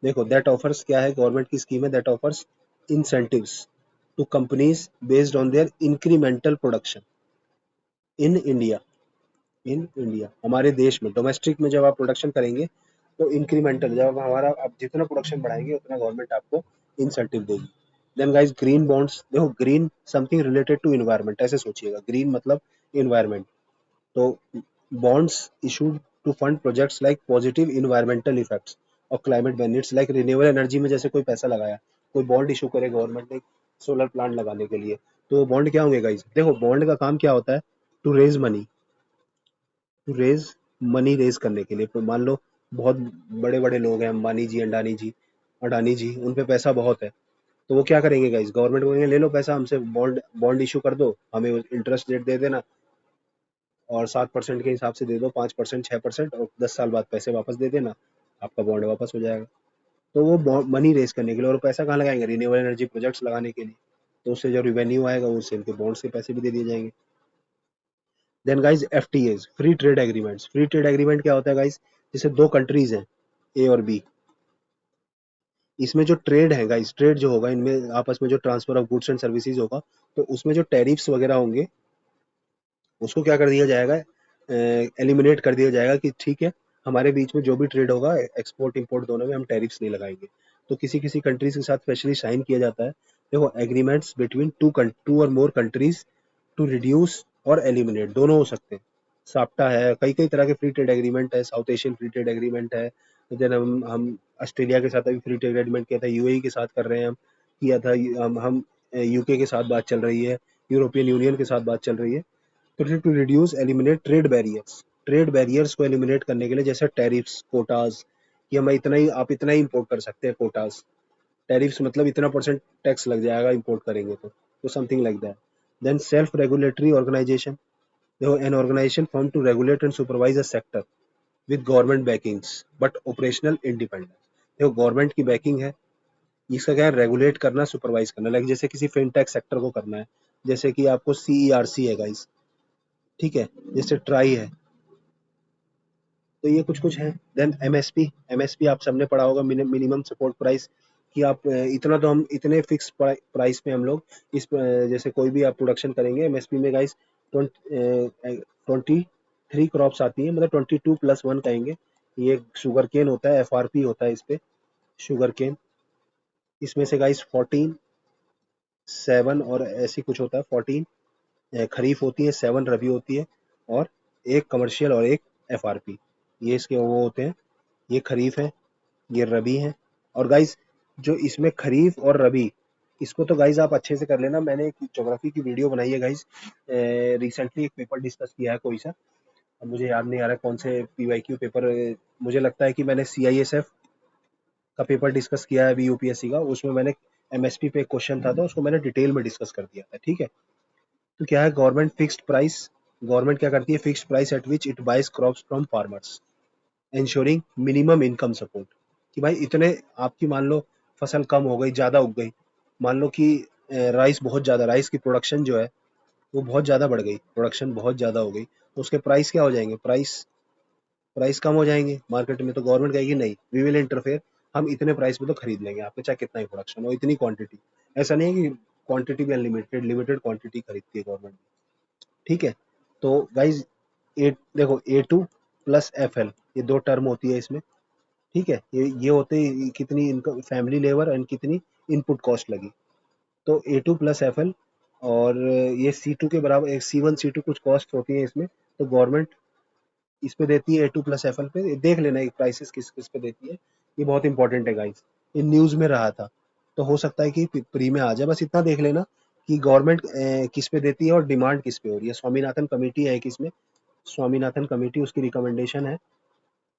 देखो दैट ऑफर्स क्या है, गवर्नमेंट की स्कीम है, that offers incentives to companies based on their incremental production in India, in India, हमारे देश में डोमेस्टिक में जब आप प्रोडक्शन करेंगे तो इंक्रीमेंटल, जब हमारा आप जितना प्रोडक्शन बढ़ाएंगे उतना गवर्नमेंट आपको इंसेंटिव देगी। देन गाइस ग्रीन बॉन्ड्स, देखो green something related to environment, ऐसे सोचिएगा, ग्रीन मतलब इन्वायरमेंट, तो bonds issued to fund projects like positive environmental effects और climate benefits like renewable energy में, जैसे कोई पैसा लगाया, कोई बॉन्ड इशू करे गवर्नमेंट ने सोलर प्लांट लगाने के लिए, तो वो बॉन्ड क्या होंगे गाइस, देखो बॉन्ड का काम क्या होता है, to raise money, to raise money raise करने के लिए, तो मान लो बहुत बड़े बड़े लोग हैं, अंबानी जी, अडानी जी, उन पे पैसा बहुत है, तो वो क्या करेंगे गाइस, गवर्नमेंट को कहेंगे ले लो पैसा हमसे, बॉन्ड बॉन्ड इशू कर दो, हमें इंटरेस्ट रेट दे देना और 7% के हिसाब से दे दो, 5%, 6%, और 10 साल बाद पैसे वापस दे देना, आपका बॉन्ड वापस हो जाएगा। तो वो मनी रेज करने के लिए, और पैसा कहाँ लगाएंगे, रिन्यूएबल एनर्जी प्रोजेक्ट्स लगाने के लिए, तो उससे जो रिवेन्यू आएगा उससे इनके बॉन्ड्स के पैसे भी दे दिए जाएंगे। Then guys FTAs, free trade agreements, free trade agreement क्या होता है गाइज, जैसे दो कंट्रीज हैं ए और बी, इसमें जो ट्रेड है गाइस, ट्रेड जो होगा इनमें आपस में जो transfer of goods and services होगा, तो उसमें जो टैरिफ्स वगैरह होंगे उसको क्या कर दिया जाएगा, एलिमिनेट कर दिया जाएगा, कि ठीक है हमारे बीच में जो भी ट्रेड होगा एक्सपोर्ट इंपोर्ट दोनों में हम टैरिफ्स नहीं लगाएंगे। तो किसी किसी कंट्रीज के साथ स्पेशली साइन किया जाता है, देखो एग्रीमेंट्स बिटवीन टू और मोर कंट्रीज टू रिड्यूस और एलिमिनेट, दोनों हो सकते हैं। साप्टा है, कई कई तरह के फ्री ट्रेड एग्रीमेंट है, south Asian free trade agreement है। देन हम ऑस्ट्रेलिया के साथ अभी फ्री ट्रेड एग्रीमेंट किया था, यूएई के साथ कर रहे हैं हम, किया था हम यूके के साथ बात चल रही है, यूरोपियन यूनियन के साथ बात चल रही है। तो to reduce eliminate trade barriers को एलिमिनेट करने के लिए, जैसे टैरिफ्स, कोटाज, कि हम इतना ही, आप इतना ही इंपोर्ट कर सकते हैं, कोटाज, टैरिफ्स मतलब इतना परसेंट टैक्स लग जाएगा इंपोर्ट करेंगे तो something like that. Then self regulatory organisation, देखो an organisation form to regulate and supervise a sector with government backings but operational independence. देखो गवर्नमेंट की बैकिंग है, इसका क्या है, रेगुलेट करना, सुपरवाइज करना, लाइक जैसे किसी फिनटेक सेक्टर को करना है, जैसे कि आपको सीईआरसी है गाइस, ठीक है, जैसे ट्राई है, तो ये कुछ कुछ है। देन एमएसपी, एमएसपी आप सबने पढ़ा होगा, मिनिमम सपोर्ट प्राइस, कि आप इतना तो हम इतने फिक्स प्राइस में हम लोग इस जैसे कोई भी आप प्रोडक्शन करेंगे एमएसपी में गाइस, 23 क्रॉप्स आती है, मतलब 22+1 कहेंगे। ये शुगर केन होता है, एफआरपी होता है इस पे, शुगर केन, इसमें से गाइस 14, 7 और ऐसी कुछ होता है, 14 खरीफ होती है, 7 रबी होती है, और एक कमर्शियल और एक एफआरपी, ये इसके वो होते हैं। ये खरीफ है, ये रबी है। और गाइस जो इसमें खरीफ और रबी, इसको तो गाइस आप अच्छे से कर लेना, मैंने एक ज्योग्राफी की वीडियो बनाई है गाइस, रिसेंटली एक पेपर डिस्कस किया है कोई सा, अब मुझे याद नहीं आ रहा कौन से पीवाईक्यू पेपर, मुझे लगता है कि मैंने सीआईएसएफ का पेपर डिस्कस किया है अभी यूपीएससी का, उसमें मैंने एमएसपी पे एक क्वेश्चन था, तो उसको मैंने डिटेल में डिस्कस कर दिया था, ठीक है। तो क्या है, गवर्नमेंट फिक्स्ड प्राइस, गवर्नमेंट क्या करती है, fixed price at which it buys crops from farmers, ensuring minimum income support, कि भाई इतने, आपकी मान लो फसल कम हो गई, ज़्यादा उग गई, मान लो कि राइस बहुत ज़्यादा, राइस की प्रोडक्शन जो है वो बहुत ज़्यादा बढ़ गई, प्रोडक्शन बहुत ज़्यादा हो गई, तो उसके प्राइस क्या हो जाएंगे, प्राइस प्राइस कम हो जाएंगे मार्केट में, तो गवर्नमेंट कहेगी नहीं, वी विल इंटरफेयर, हम इतने प्राइस में तो खरीद लेंगे आपके, चाहे कितना ही प्रोडक्शन हो, इतनी क्वांटिटी। ऐसा नहीं है कि क्वांटिटी भी अनलिमिटेड, लिमिटेड क्वांटिटी खरीदती है गवर्नमेंट, ठीक है। तो गाइज ए देखो A2+FL, ये दो टर्म होती है इसमें, ठीक है, ये होते ही कितनी इनकम, फैमिली लेबर एंड कितनी इनपुट कॉस्ट लगी, तो A2+FL, और ये C2 के बराबर, C1 C2 कुछ कॉस्ट होती है इसमें, तो गवर्नमेंट इस पे देती है A2+FL पे, देख लेना एक प्राइसेस किस किस पे देती है, ये बहुत इंपॉर्टेंट है गाइस, ये न्यूज में रहा था, तो हो सकता है कि प्री में आ जाए, बस इतना देख लेना कि गवर्नमेंट किस पे देती है और डिमांड किस पे हो रही है। स्वामीनाथन कमेटी है किसमें, स्वामीनाथन कमेटी, उसकी रिकमेंडेशन है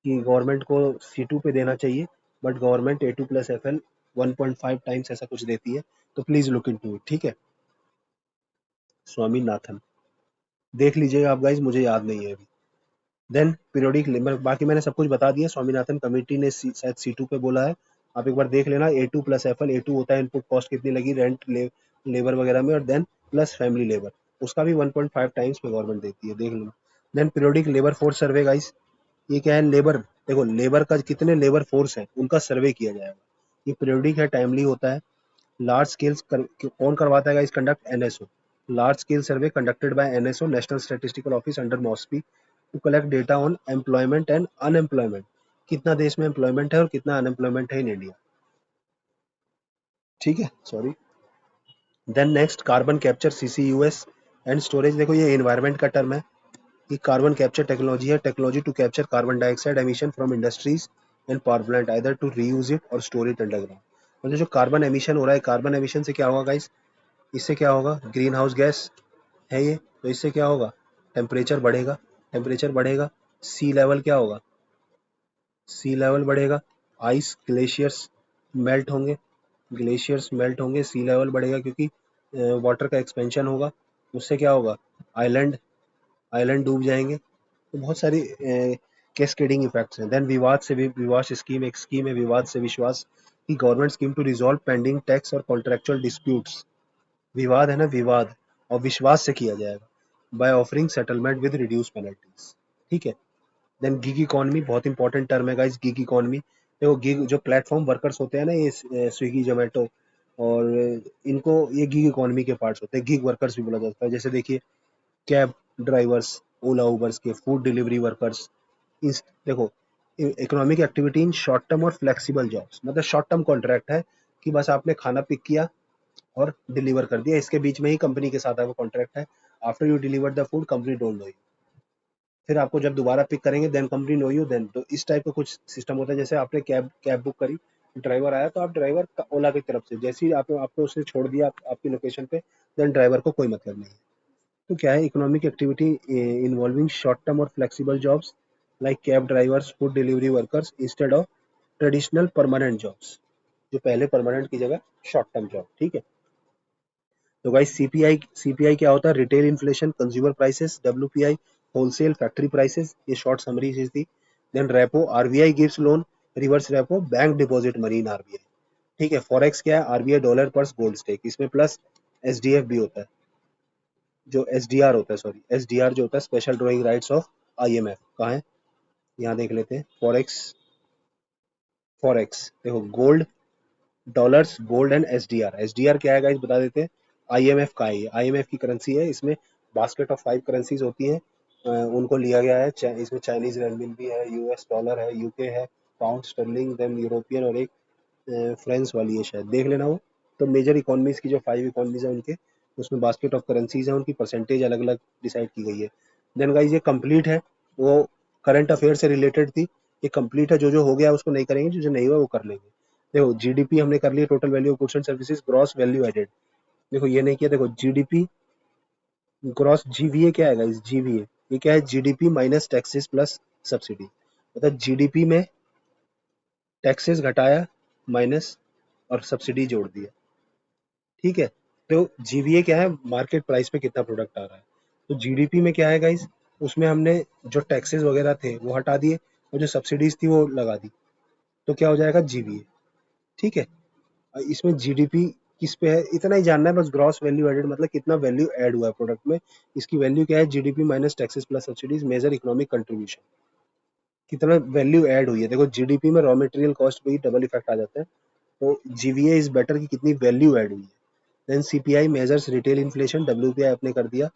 कि गवर्नमेंट को C2 पे देना चाहिए, बट गवर्नमेंट A2+FL 1.5 टाइम्स ऐसा कुछ देती है, तो प्लीज लुक इनटू इट, ठीक है। स्वामीनाथन देख लीजिएगा आप गाइज, मुझे याद नहीं है अभी। देन पीरियोडिक लेबर, बाकी मैंने सब कुछ बता दिया, स्वामीनाथन कमेटी ने शायद C2 पे बोला है, आप एक बार देख लेना। A2+FL, A2 होता है इनपुट कॉस्ट कितनी लगी, रेंट लेबर वगैरह में, और देन प्लस फैमिली लेबर, उसका भी 1.5 टाइम्स पे गवर्नमेंट देती है, देख लेना। Then periodic labour force survey guys, ये क्या है, लेबर, देखो लेबर का कितने लेबर फोर्स है उनका सर्वे किया जाएगा, ये पीरियोडिक है, टाइमली होता है। लार्ज स्केल कौन करवाता है guys, conduct NSO, large scale survey conducted by NSO, national statistical office under MoSPI, to collect data on employment and unemployment, कितना देश में एम्प्लॉयमेंट है और कितना अनएम्प्लॉयमेंट है इन इंडिया, ठीक है, sorry. Then next carbon capture CCUS and storage, देखो ये एनवायरमेंट का टर्म है, ये कार्बन कैप्चर टेक्नोलॉजी है, technology to capture carbon dioxide emission from industries and power plant, either to reuse it or store it underground. मतलब जो carbon emission हो रहा है, कार्बन एमिशन से क्या होगा गाइस, इससे क्या होगा, ग्रीन हाउस गैस है ये, तो इससे क्या होगा, टेम्परेचर बढ़ेगा, टेम्परेचर बढ़ेगा, सी लेवल क्या होगा, सी लेवल बढ़ेगा, आइस ग्लेशियर्स मेल्ट होंगे, ग्लेशियर्स मेल्ट होंगे, सी लेवल बढ़ेगा, क्योंकि वाटर का एक्सपेंशन होगा, उससे क्या होगा, आइलैंड आइलैंड डूब जाएंगे, तो बहुत सारी कैस्केडिंग इफेक्ट्स हैं। देन विवाद से विवाद स्कीम, एक स्कीम है विवाद से विश्वास, की government scheme to resolve pending tax और कॉन्ट्रेक्चुअल डिस्प्यूट्स, विवाद है ना, विवाद, और विश्वास से किया जाएगा, by offering settlement with reduce penalties, ठीक है। देन गिग इकोनॉमी, बहुत इंपॉर्टेंट टर्म है गाइस, गिग इकोनॉमी, देखो गिग जो प्लेटफॉर्म वर्कर्स होते हैं ना, ये स्विगी जोमेटो, और इनको, ये गिग इकोनॉमी के पार्ट्स होते हैं, गिग वर्कर्स भी बोला जाता है, जैसे देखिए कैब ड्राइवर्स, ओला उबर्स के, फूड डिलीवरी वर्कर्स, इस देखो, economic activity in short term और फ्लेक्सिबल जॉब्स, मतलब शॉर्ट टर्म कॉन्ट्रैक्ट है, कि बस आपने खाना पिक किया, और डिलीवर कर दिया, इसके बीच में ही कंपनी के साथ आपका कॉन्ट्रैक्ट है। After you deliver the food company don't know you, फिर आपको जब दोबारा पिक करेंगे then company know you then. तो इस टाइप का कुछ सिस्टम होता है। जैसे आपने कैब कैब बुक करी, ड्राइवर आया तो आप ड्राइवर ओला की तरफ से जैसे ही आपने आपको उसने छोड़ दिया आपकी लोकेशन पे, देन ड्राइवर को कोई मतलब नहीं है। तो क्या है, economic activity involving short term और flexible jobs like cab drivers, food delivery workers instead of traditional permanent jobs, जो पहले परमानेंट की जगह शॉर्ट टर्म जॉब। ठीक है। तो गाइस सीपीआई क्या होता है? Retail inflation, consumer prices, WPI wholesale factory prices. ये शॉर्ट समरी चीज थी। Then repo, RBI gives loan, reverse repo bank deposit money in RBI. ठीक है। फॉरेक्स क्या है? आरबीआई डॉलर पर गोल्ड स्टेक, इसमें प्लस एसडीएफ भी होता है, जो एसडीआर होता है, सॉरी एसडीआर जो होता है special drawing rights of IMF. कहाँ है? यहाँ देख लेते हैं। फॉरेक्स, फॉरेक्स देखो, gold, dollars, gold and SDR. SDR क्या है गाइस बता देते हैं। आईएमएफ का है, आईएमएफ की करेंसी है। इसमें बास्केट ऑफ 5 करेंसीज होती हैं, उनको लिया गया है। इसमें चाइनीज रेनमिनबी है, यूएस डॉलर है, यूके है, पाउंड स्टर्लिंग, देन यूरोपियन, और एक फ्रेंच वाली है शायद, देख लेना वो। तो मेजर इकोनॉमीज की जो 5 इकोनॉमीज है उनके, उसमें बास्केट ऑफ करेंसीज है, उनकी परसेंटेज अलग अलग डिसाइड की गई है। देन गाइस ये कंप्लीट है, वो करंट अफेयर से रिलेटेड थी। ये कंप्लीट है, जो जो हो गया उसको नहीं करेंगे, जो जो नहीं हुआ वो कर लेंगे। देखो जीडीपी हमने कर लिया, total value of goods and services, gross value added. देखो ये नहीं किया। देखो जीडीपी ग्रॉस, जीवीए क्या है गाइस? जीवीए ये क्या है? GDP minus taxes plus subsidy. मतलब जीडीपी में टैक्सेस घटाया माइनस और सब्सिडी जोड़ दिया। ठीक है। तो जीवीए क्या है? मार्केट प्राइस पे कितना प्रोडक्ट आ रहा है। तो जीडीपी में क्या है गाइस? उसमें हमने जो टैक्सेस वगैरह थे वो हटा दिए, और जो सब्सिडीज थी वो लगा दी। तो क्या हो जाएगा? जीवीए। ठीक है। इसमें जीडीपी किस पे है इतना ही जानना है बस। ग्रॉस वैल्यू एडेड मतलब कितना वैल्यू ऐड हुआ है प्रोडक्ट में। इसकी वैल्यू क्या है? GDP minus taxes plus subsidies, major economic contribution, कितना वैल्यू ऐड हुई है। देखो जीडीपी में रॉ मटेरियल कॉस्ट पे ही डबल इफेक्ट आ जाता है। तो जीवीए इज बेटर की कितनी वैल्यू ऐड हुई है। Then CPI measures retail inflation, WPI अपने कर दिया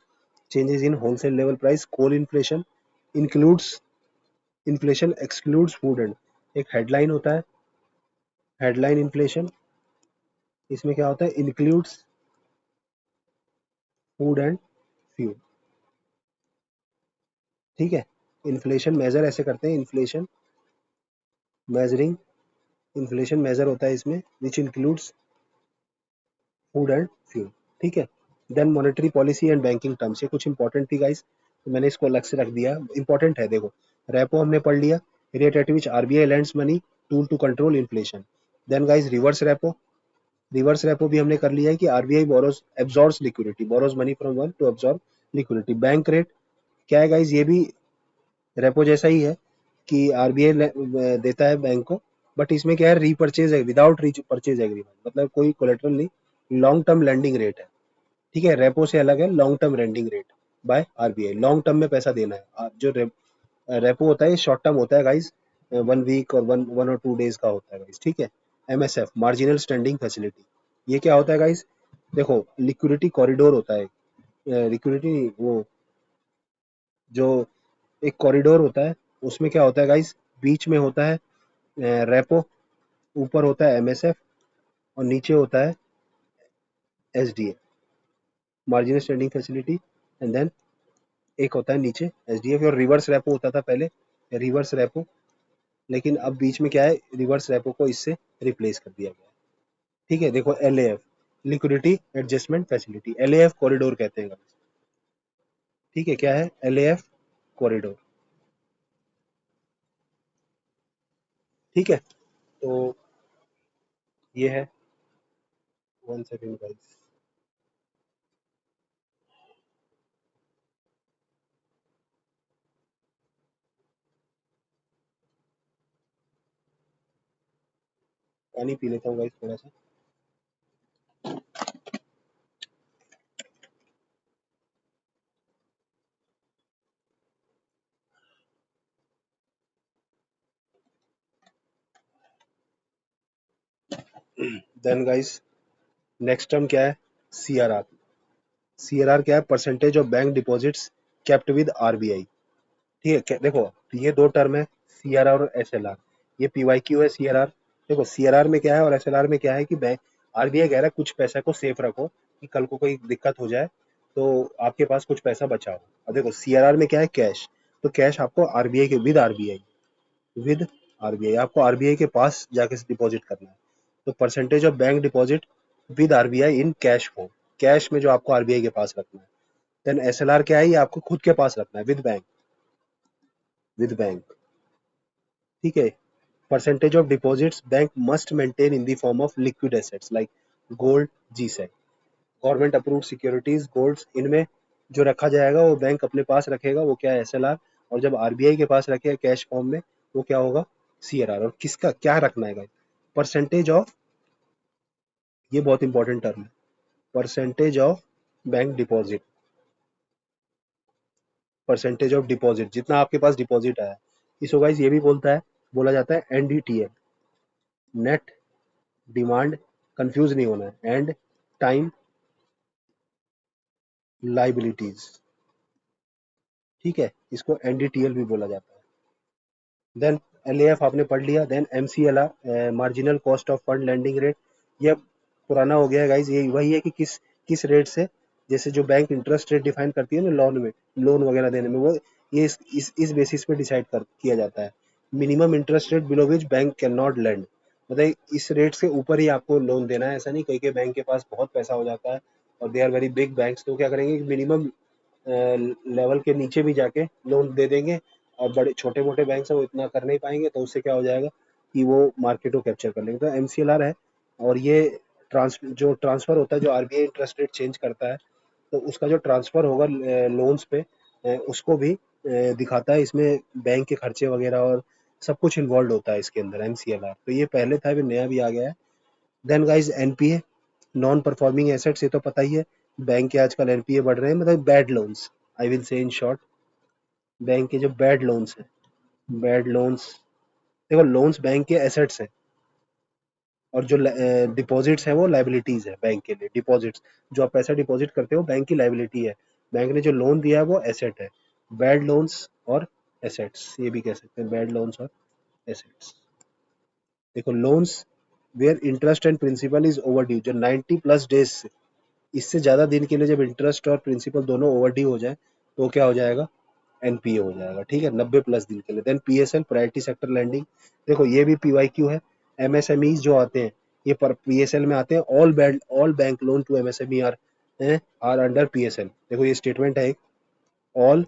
changes in wholesale level price. Core inflation includes, inflation excludes food and, एक हेडलाइन होता है हेडलाइन इन्फ्लेशन, इसमें क्या होता है? Includes food and fuel. ठीक है। इन्फ्लेशन मेजर ऐसे करते हैं, इन्फ्लेशन मेजरिंग, इन्फ्लेशन मेजर होता है इसमें which includes food and fuel. ठीक है। Then monetary policy and banking terms, ये कुछ इंपॉर्टेंट थी गाइस, तो मैंने इसको अलग से रख दिया। इंपॉर्टेंट है देखो, रेपो हमने पढ़ लिया, rate at which RBI lends money, tool to control inflation. Then guys reverse repo, reverse repo भी हमने कर लिया है कि RBI borrows absorbs liquidity, borrows money from one to absorb liquidity. Bank rate क्या है गाइस? ये भी रेपो जैसा ही है कि आरबीआई देता है बैंक को, बट इसमें क्या है? रीपरचेज है विदाउट री परचेज एग्रीमेंट, मतलब कोई कोलेटरल नहीं, लॉन्ग टर्म लैंडिंग रेट है। ठीक है। रेपो से अलग है long term landing rate by RBI, long term में पैसा देना है। जो रेपो होता है ये शॉर्ट टर्म होता है गाइस, 1 वीक और 1 और 2 डेज का होता है गाइस। ठीक है। एमएसएफ मार्जिनल स्टैंडिंग फैसिलिटी, ये क्या होता है गाइस? देखो लिक्विडिटी कॉरिडोर होता है, लिक्विडिटी वो जो एक कॉरिडोर होता है, उसमें क्या होता है गाइस? बीच में होता है रेपो, ऊपर होता है एमएसएफ, और नीचे होता है SDA marginal standing facility, and then एक होता है नीचे एसडीएफ। और रिवर्स रेपो होता था पहले, रिवर्स रेपो, लेकिन अब बीच में क्या है? रिवर्स रेपो को इससे रिप्लेस कर दिया गया है। ठीक है। देखो LAF liquidity adjustment facility, LAF corridor कहते हैं guys। ठीक है। क्या है? LAF corridor. ठीक है। तो ये है, 1 सेकेंड गाइस, पानी पी लेता हूँ गाइस थोड़ा सा। देन गाइस नेक्स्ट टर्म क्या है? सीआरआर। सीआरआर क्या है? Percentage of bank deposits kept with RBI. ठीक है। देखो ये दो टर्म है, सीआरआर और एसएलआर। ये पीवाईक्यू है सीआरआर। देखो सीआरआर में क्या है और एसएलआर में क्या है कि बैंक आरबीआई कह रहा है कुछ पैसा को सेफ रखो कि कल को कोई दिक्कत हो जाए तो आपके पास कुछ पैसा बचा हो। अब देखो सीआरआर में क्या है, कैश। तो कैश आपको आरबीआई के विद आरबीआई आपको आरबीआई के पास जाके डिपॉजिट करना है। तो percentage of bank deposit with RBI in cash form, cash में जो आपको आरबीआई के पास रखना है। देन एसएलआर क्या है, ये आपको खुद के पास रखना है विद बैंक। ठीक है। Percentage of deposits bank must maintain in the form of liquid assets like gold, G sec, government approved securities, golds, इनमें जो रखा जाएगा वो बैंक अपने पास रखेगा, वो क्या है, एसएलआर। और जब आरबीआई के पास रखे कैश फॉर्म में, वो क्या होगा, सीआरआर। और किसका क्या रखना है, परसेंटेज ऑफ, ये बहुत इंपॉर्टेंट टर्म है, percentage of bank deposit, percentage of deposit, जितना आपके पास डिपॉजिट आया। इसको गाइस ये भी बोला जाता है एनडीटीएल, नेट डिमांड, कंफ्यूज नहीं होना है, एंड टाइम लाइबिलिटीज। ठीक है, इसको एनडीटीएल भी बोला जाता है। देन एलएएफ आपने पढ़ लिया। Then MCLR, marginal cost of fund lending rate. ये पुराना हो गया है गाइज, ये वही है कि किस किस रेट से, जैसे जो बैंक इंटरेस्ट रेट डिफाइन करती है ना लोन में, लोन वगैरह देने में, वो ये इस बेसिस पे डिसाइड कर किया जाता है। Minimum interest rate below which bank can not lend, मतलब इस रेट से ऊपर ही आपको लोन देना है। ऐसा नहीं, कई के बैंक के पास बहुत पैसा हो जाता है और they are very big banks, तो क्या करेंगे, मिनिमम लेवल के नीचे भी जाके लोन दे देंगे। और बड़े छोटे मोटे बैंक से वो इतना कर नहीं पाएंगे, तो उससे क्या हो जाएगा कि वो मार्केट को कैप्चर कर लेंगे। तो एमसीएलआर है। और ये जो ट्रांसफर होता है, जो आरबीआई इंटरेस्ट रेट चेंज करता है, तो उसका जो ट्रांसफर होगा लोन्स पे, उसको भी दिखाता है। इसमें बैंक के खर्चे वगैरह और सब कुछ इन्वॉल्व होता है इसके अंदर, एमसीएलआर। तो ये पहले था, अभी नया भी आ गया है। Then guys NPA, non performing assets, ये तो पता ही है, बैंक के आजकल एनपीए बढ़ रहे हैं, मतलब bad loans, I will say in short. Bank के जो बैड लोन्स हैं, बैड लोन्स, देखो लोन्स बैंक के एसेट्स हैं, और जो डिपॉजिट्स हैं वो लाइबिलिटीज है बैंक के लिए। डिपॉजिट्स, जो आप पैसा डिपॉजिट करते हो, बैंक की लाइबिलिटी है। बैंक ने जो लोन दिया है वो एसेट है। बैड लोन्स और एसेट्स, ये भी कह सकते हैं, बैड लोन्स और एसेट्स। देखो loans where interest and principal is overdue, जो 90+ डेज से, इससे ज़्यादा दिन के लिए जब इंटरेस्ट और प्रिंसिपल दोनों ओवर ड्यू हो जाए, तो क्या हो जाएगा, एनपीए हो जाएगा। ठीक है, 90+ दिन के लिए। Then PSL, priority sector lending, देखो ये भी पीवाईक्यू है। एमएसएमई जो आते हैं, ये पर पीएसएल में आते हैं। All bank loan to MSME are under PSL. देखो ये स्टेटमेंट है एक, all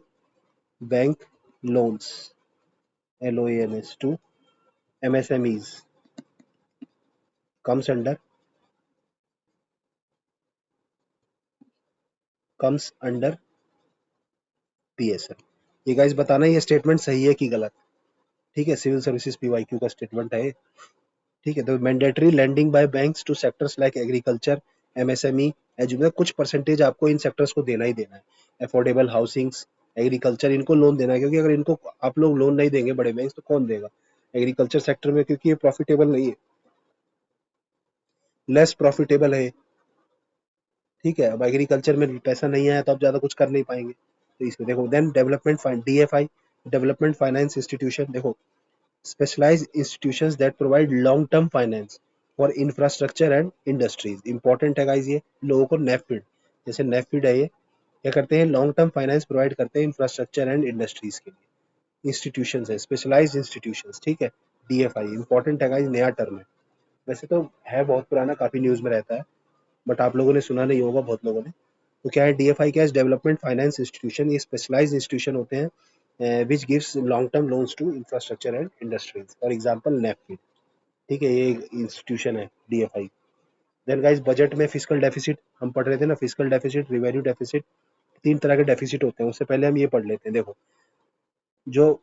bank loans, LOANS to MSMEs comes under PSL. ये गाइस बताना ये स्टेटमेंट सही है कि गलत। ठीक है, सिविल सर्विसेज पीवाईक्यू का स्टेटमेंट है। ठीक है, तो mandatory lending by banks to sectors like agriculture, MSME, education, कुछ परसेंटेज आपको इन सेक्टर्स को देना ही देना है। अफोर्डेबल हाउसिंग्स, एग्रीकल्चर, इनको लोन देना है, क्योंकि अगर इनको आप लोग लोन नहीं देंगे बड़े बैंक, तो कौन देगा एग्रीकल्चर सेक्टर में, क्योंकि ये प्रॉफिटेबल नहीं है, लेस प्रॉफिटेबल है। ठीक है, अब एग्रीकल्चर में पैसा नहीं आया तो आप ज्यादा कुछ कर नहीं पाएंगे, तो इसमें देखो। Then development DFI, development finance institution, देखो specialized institutions that provide long term finance for infrastructure and industries, important है गाइस ये लोगों को। नेफिड, जैसे नेफिड है, ये क्या करते हैं, लॉन्ग टर्म फाइनेंस प्रोवाइड करते हैं इंफ्रास्ट्रक्चर एंड इंडस्ट्रीज के लिए। इंस्टीट्यूशंस है, स्पेशलाइज्ड इंस्टीट्यूशंस। ठीक है, डीएफआई इंपॉर्टेंट है गाइस, नया टर्म है। वैसे तो है बहुत पुराना, काफी न्यूज में रहता है, बट आप लोगों ने सुना नहीं होगा, बहुत लोगों ने। तो क्या है डीएफआई, क्या है, डेवलपमेंट फाइनेंस इंस्टीट्यूशन। ये स्पेशलाइज्ड इंस्टीट्यूशन होते हैं which gives long term loans to infrastructure and industries, for example NaBFID. ठीक है, ये इंस्टीट्यूशन है डीएफआई। देन गाइस बजट में फिस्कल डेफिसिट, हम पढ़ रहे थे ना, फिस्कल डेफिसिट, रिवेन्यू डेफिसिट, तीन तरह के डेफिसिट होते हैं। उससे पहले हम ये पढ़ लेते हैं, देखो जो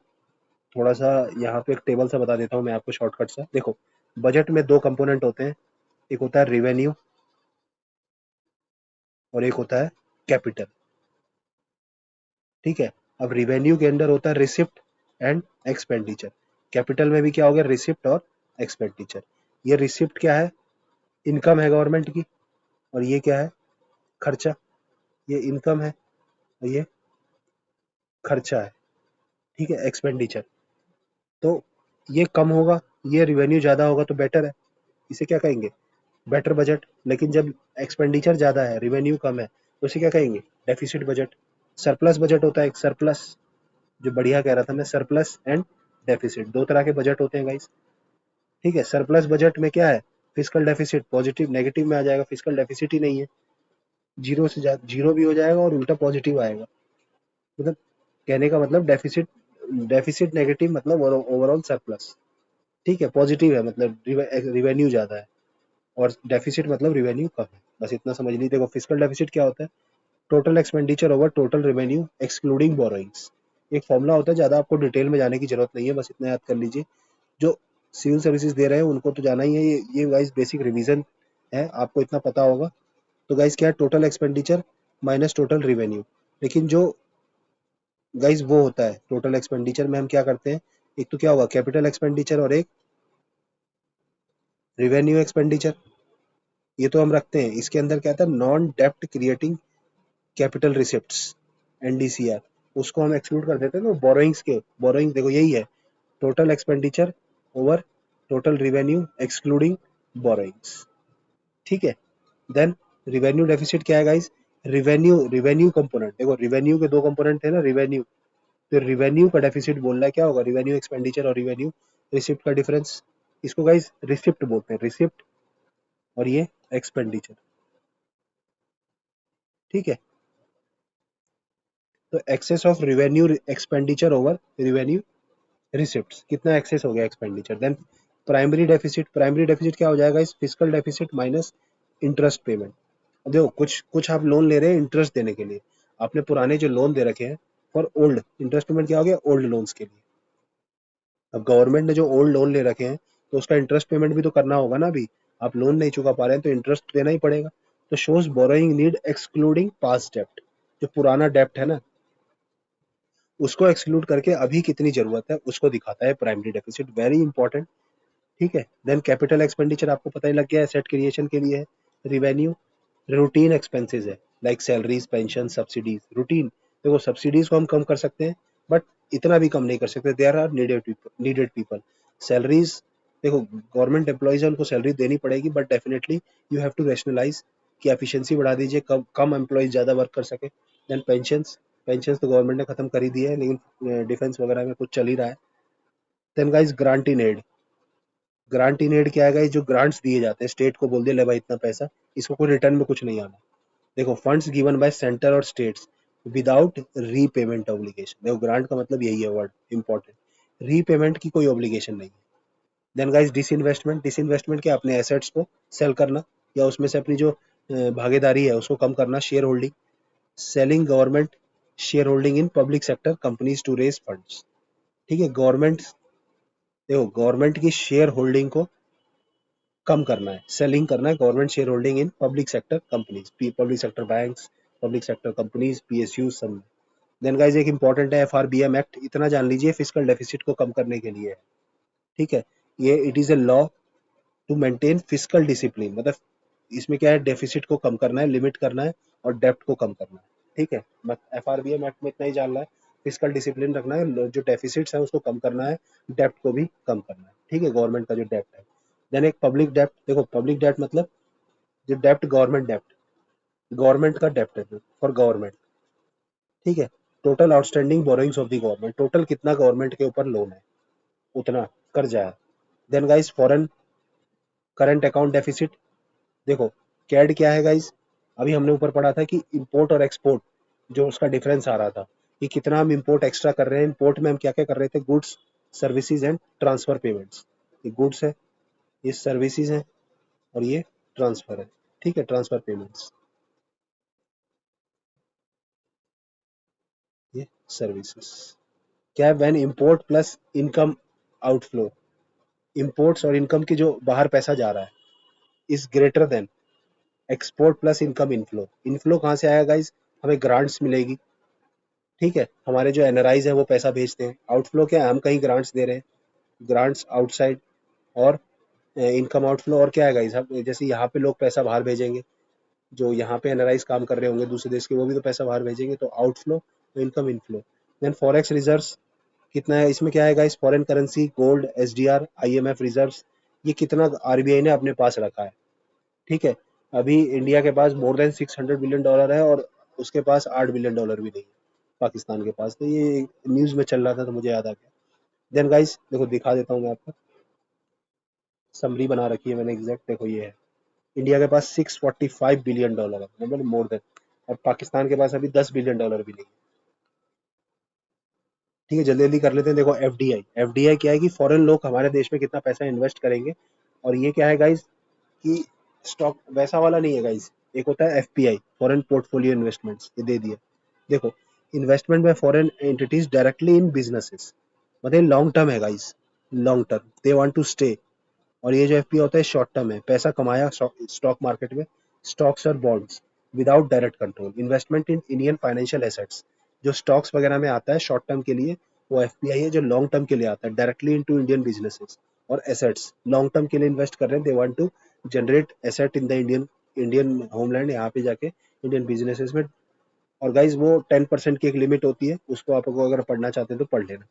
थोड़ा सा यहाँ पे एक टेबल सा बता देता हूँ मैं आपको शॉर्टकट सा। देखो बजट में दो कंपोनेंट होते हैं, एक होता है रिवेन्यू और एक होता है कैपिटल। ठीक है, अब रिवेन्यू के अंदर होता है रिसिप्ट एंड एक्सपेंडिचर, कैपिटल में भी क्या हो गया, रिसिप्ट और एक्सपेंडिचर। ये रिसिप्ट क्या है, इनकम है गवर्नमेंट की, और ये क्या है, खर्चा। ये इनकम है और ये खर्चा है। ठीक है, एक्सपेंडिचर। तो ये कम होगा, ये रिवेन्यू ज्यादा होगा, तो बेटर है, इसे क्या कहेंगे, बेटर बजट। लेकिन जब एक्सपेंडिचर ज़्यादा है, रेवेन्यू कम है, तो उसे क्या कहेंगे? Deficit budget. सरप्लस बजट होता है एक, सरप्लस, जो बढ़िया कह रहा था मैं, सरप्लस एंड डेफिसिट, दो तरह के बजट होते हैं गाइस। ठीक है, सरप्लस बजट में क्या है? फिजिकल डेफिसिट पॉजिटिव नेगेटिव में आ जाएगा, फिजिकल डेफिसिट ही नहीं है, जीरो से जीरो भी हो जाएगा और उल्टा पॉजिटिव आएगा। मतलब कहने का मतलब डेफिसिट, डेफिसिट नेगेटिव मतलब ओवरऑल सरप्लस। ठीक है, पॉजिटिव है मतलब रिवेन्यू ज़्यादा है, और डेफिसिट मतलब रिवेन्यू कम है। बस इतना समझ लीजिए। देखो फिजिकल डेफिसिट क्या होता है? Total expenditure over total revenue excluding borrowings. एक फॉर्मूला होता है, ज़्यादा आपको डिटेल में जाने की जरूरत नहीं है, बस इतना याद कर लीजिए। जो सिविल सर्विसेज दे रहे हैं उनको तो जाना ही है, ये गाइस बेसिक रिवीजन है, आपको इतना पता होगा। तो गाइस क्या है? Total expenditure minus total revenue. लेकिन जो गाइस वो होता है टोटल एक्सपेंडिचर में हम क्या करते हैं, एक तो क्या होगा कैपिटल एक्सपेंडिचर और एक रिवेन्यू एक्सपेंडिचर, ये तो हम रखते हैं। इसके अंदर क्या था? नॉन डेप्ट क्रिएटिंग कैपिटल रिसिप्ट्स, एनडीसीआर, उसको हम एक्सक्लूड कर देते हैं। तो बोरोइंग्स के, बोरोइंग देखो यही है, total expenditure over total revenue excluding borrowings. ठीक है, देन रिवेन्यू डेफिसिट क्या है गाइस? रिवेन्यू कंपोनेंट, देखो रिवेन्यू के दो कंपोनेंट थे ना, रिवेन्यू, तो रिवेन्यू का डेफिसिट बोल रहा है, क्या होगा? रिवेन्यू एक्सपेंडिचर और रिवेन्यू रिसिप्ट का डिफरेंस। इसको गाइस रिसिप्ट बोलते हैं, रिसिप्ट, और ये एक्सपेंडिचर। ठीक है, तो excess of revenue expenditure over revenue receipts, कितना एक्सेस हो गया expenditure. Then primary deficit, primary deficit क्या हो जाएगा? इस physical deficit minus interest payment. अब देखो कुछ कुछ आप लोन ले रहे हैं इंटरेस्ट देने के लिए, आपने पुराने जो लोन दे रखे हैं फॉर ओल्ड, इंटरेस्ट पेमेंट क्या हो गया? ओल्ड लोन्स के लिए। अब गवर्नमेंट ने जो ओल्ड लोन ले रखे हैं, तो उसका इंटरेस्ट पेमेंट भी तो करना होगा ना। अभी आप लोन नहीं चुका पा रहे हैं तो इंटरेस्ट देना ही पड़ेगा। तो shows borrowing need excluding past डेप्ट, जो पुराना डेप्ट है ना, उसको एक्सक्लूड करके अभी कितनी जरूरत है उसको दिखाता है प्राइमरी डेफिसिट, वेरी इंपॉर्टेंट। ठीक है, देन कैपिटल एक्सपेंडिचर आपको पता ही लग गया है, सेट क्रिएशन के लिए है। रिवेन्यू रूटीन एक्सपेंसेस है, like salaries, pension, subsidies, routine. देखो सब्सिडीज को हम कम कर सकते हैं, बट इतना भी कम नहीं कर सकते, there are needed people. Salaries, देखो गवर्नमेंट एम्प्लॉइज है, उनको सैलरी देनी पड़ेगी, but definitely you have to rationalise कि एफिशिएंसी बढ़ा दीजिए, कम कम एम्प्लॉइज ज़्यादा वर्क कर सके। देन पेंशंस, पेंशंस तो गवर्नमेंट ने खत्म कर ही दिया है, लेकिन डिफेंस वगैरह में कुछ चल ही रहा है। Then guys grant in aid, grant in aid क्या है गाइस? जो ग्रांट्स दिए जाते हैं, स्टेट को बोल दिया ले भाई इतना पैसा, इसको कोई रिटर्न में कुछ नहीं आना। देखो फंड्स गिवन बाय सेंटर और स्टेट्स विदाउट रीपेमेंट ऑब्लिगेशन, देखो ग्रांट का मतलब यही है वर्ड इंपॉर्टेंट, रीपेमेंट की कोई ऑब्लिगेशन नहीं है। देन गाइस डिसइन्वेस्टमेंट, डिसइन्वेस्टमेंट क्या? अपने एसेट्स को सेल करना, या उसमें से अपनी जो भागीदारी है उसको कम करना, shareholding. Selling government shareholding in public sector companies to raise funds. ठीक है, गवर्नमेंट, देखो गवर्नमेंट की शेयर होल्डिंग को कम करना है, सेलिंग करना है, government shareholding in public sector companies, public sector banks, public sector companies, PSU सब। देन गाइस एक इंपॉर्टेंट है एफआरबीएम एक्ट, इतना जान लीजिए फिजिकल डेफिसिट को कम करने के लिए है। ठीक है, ये it is a law to maintain physical discipline, मतलब इसमें क्या है? डेफिसिट को कम करना है, लिमिट करना है, और डेप्ट को कम करना है। ठीक है, बस एफआरबीएम एक्ट में इतना ही जानना है, फिजिकल डिसिप्लिन रखना है, जो डेफिसिट्स है उसको कम करना है, डेप्ट को भी कम करना है। ठीक है, गवर्नमेंट का जो डेप्ट है। देन एक पब्लिक डेप्ट, देखो पब्लिक डेप्ट मतलब जो डेप्ट, गवर्नमेंट डेप्ट, गवर्नमेंट का डेप्ट है फॉर गवर्नमेंट। ठीक है, total outstanding borrowings of the government, total कितना गवर्नमेंट के ऊपर लोन है उतना कर्जा है। Then guys foreign current account deficit, देखो कैड क्या है गाइस? अभी हमने ऊपर पढ़ा था कि इंपोर्ट और एक्सपोर्ट, जो उसका डिफरेंस आ रहा था कि कितना हम इंपोर्ट एक्स्ट्रा कर रहे हैं, इंपोर्ट में हम क्या क्या कर रहे थे? Goods, services and transfer payments. ये गुड्स है, ये सर्विसेज है, और ये ट्रांसफर है। ठीक है, ट्रांसफर पेमेंट्स, ये सर्विसेज। क्या है? When import plus income outflow, imports और इनकम की जो बाहर पैसा जा रहा है is greater than export plus income inflow. Inflow कहाँ से आएगा गाइस? हमें ग्रांट्स मिलेगी। ठीक है, हमारे जो एनआरआईज है वो पैसा भेजते हैं। आउटफ्लो क्या है? हम कहीं ग्रांट्स दे रहे हैं, ग्रांट्स आउटसाइड। और इनकम आउटफ्लो और क्या है गाइस? हम जैसे यहाँ पे लोग पैसा बाहर भेजेंगे, जो यहाँ पे एनआरआईज काम कर रहे होंगे दूसरे देश के, वो भी तो पैसा बाहर भेजेंगे, तो आउटफ्लो, तो income inflow. Then forex reserves कितना है? इसमें क्या है guys? Foreign currency, gold, SDR, IMF reserves, ये कितना आरबीआई ने अपने पास रखा है। ठीक है। अभी इंडिया के पास मोर देन $600 बिलियन है और उसके पास $8 बिलियन भी नहीं है पाकिस्तान के पास। तो ये न्यूज़ में चल रहा था तो मुझे याद आ गया। देन गाइस देखो दिखा देता हूँ मैं आपको, समरी बना रखी है मैंने एग्जैक्ट, देखो ये है। इंडिया के पास $645 बिलियन है, मतलब मोर देन। और पाकिस्तान के पास अभी $10 बिलियन भी नहीं है। ठीक है, जल्दी जल्दी कर लेते हैं। देखो एफडीआई, एफडीआई क्या है कि फॉरेन लोग हमारे देश में कितना पैसा इन्वेस्ट करेंगे। और ये क्या है गाइस कि स्टॉक वैसा वाला नहीं है गाइस। एक होता है एफपीआई, फॉरेन पोर्टफोलियो इन्वेस्टमेंट्स, ये दे दिया। देखो, investment by foreign entities directly in businesses, मतलब लॉन्ग टर्म है guys, long term they want to stay. और ये जो एफपीओ होता है शॉर्ट टर्म है, पैसा कमाया स्टॉक मार्केट में, स्टॉक्स और bonds, without direct control. Investment in Indian financial assets, जो स्टॉक्स वगैरह में आता है शॉर्ट टर्म के लिए, वो एफपीआई है। जो लॉन्ग टर्म के लिए आता है डायरेक्टली इनटू इंडियन बिजनेसेस और एसेट्स, लॉन्ग टर्म के लिए इन्वेस्ट कर रहे हैं, they want to generate asset in the Indian Indian homeland, यहाँ पे जाके इंडियन बिजनेसेस में। और गाइज वो 10% की एक लिमिट होती है, उसको आपको अगर पढ़ना चाहते हैं तो पढ़ लेना।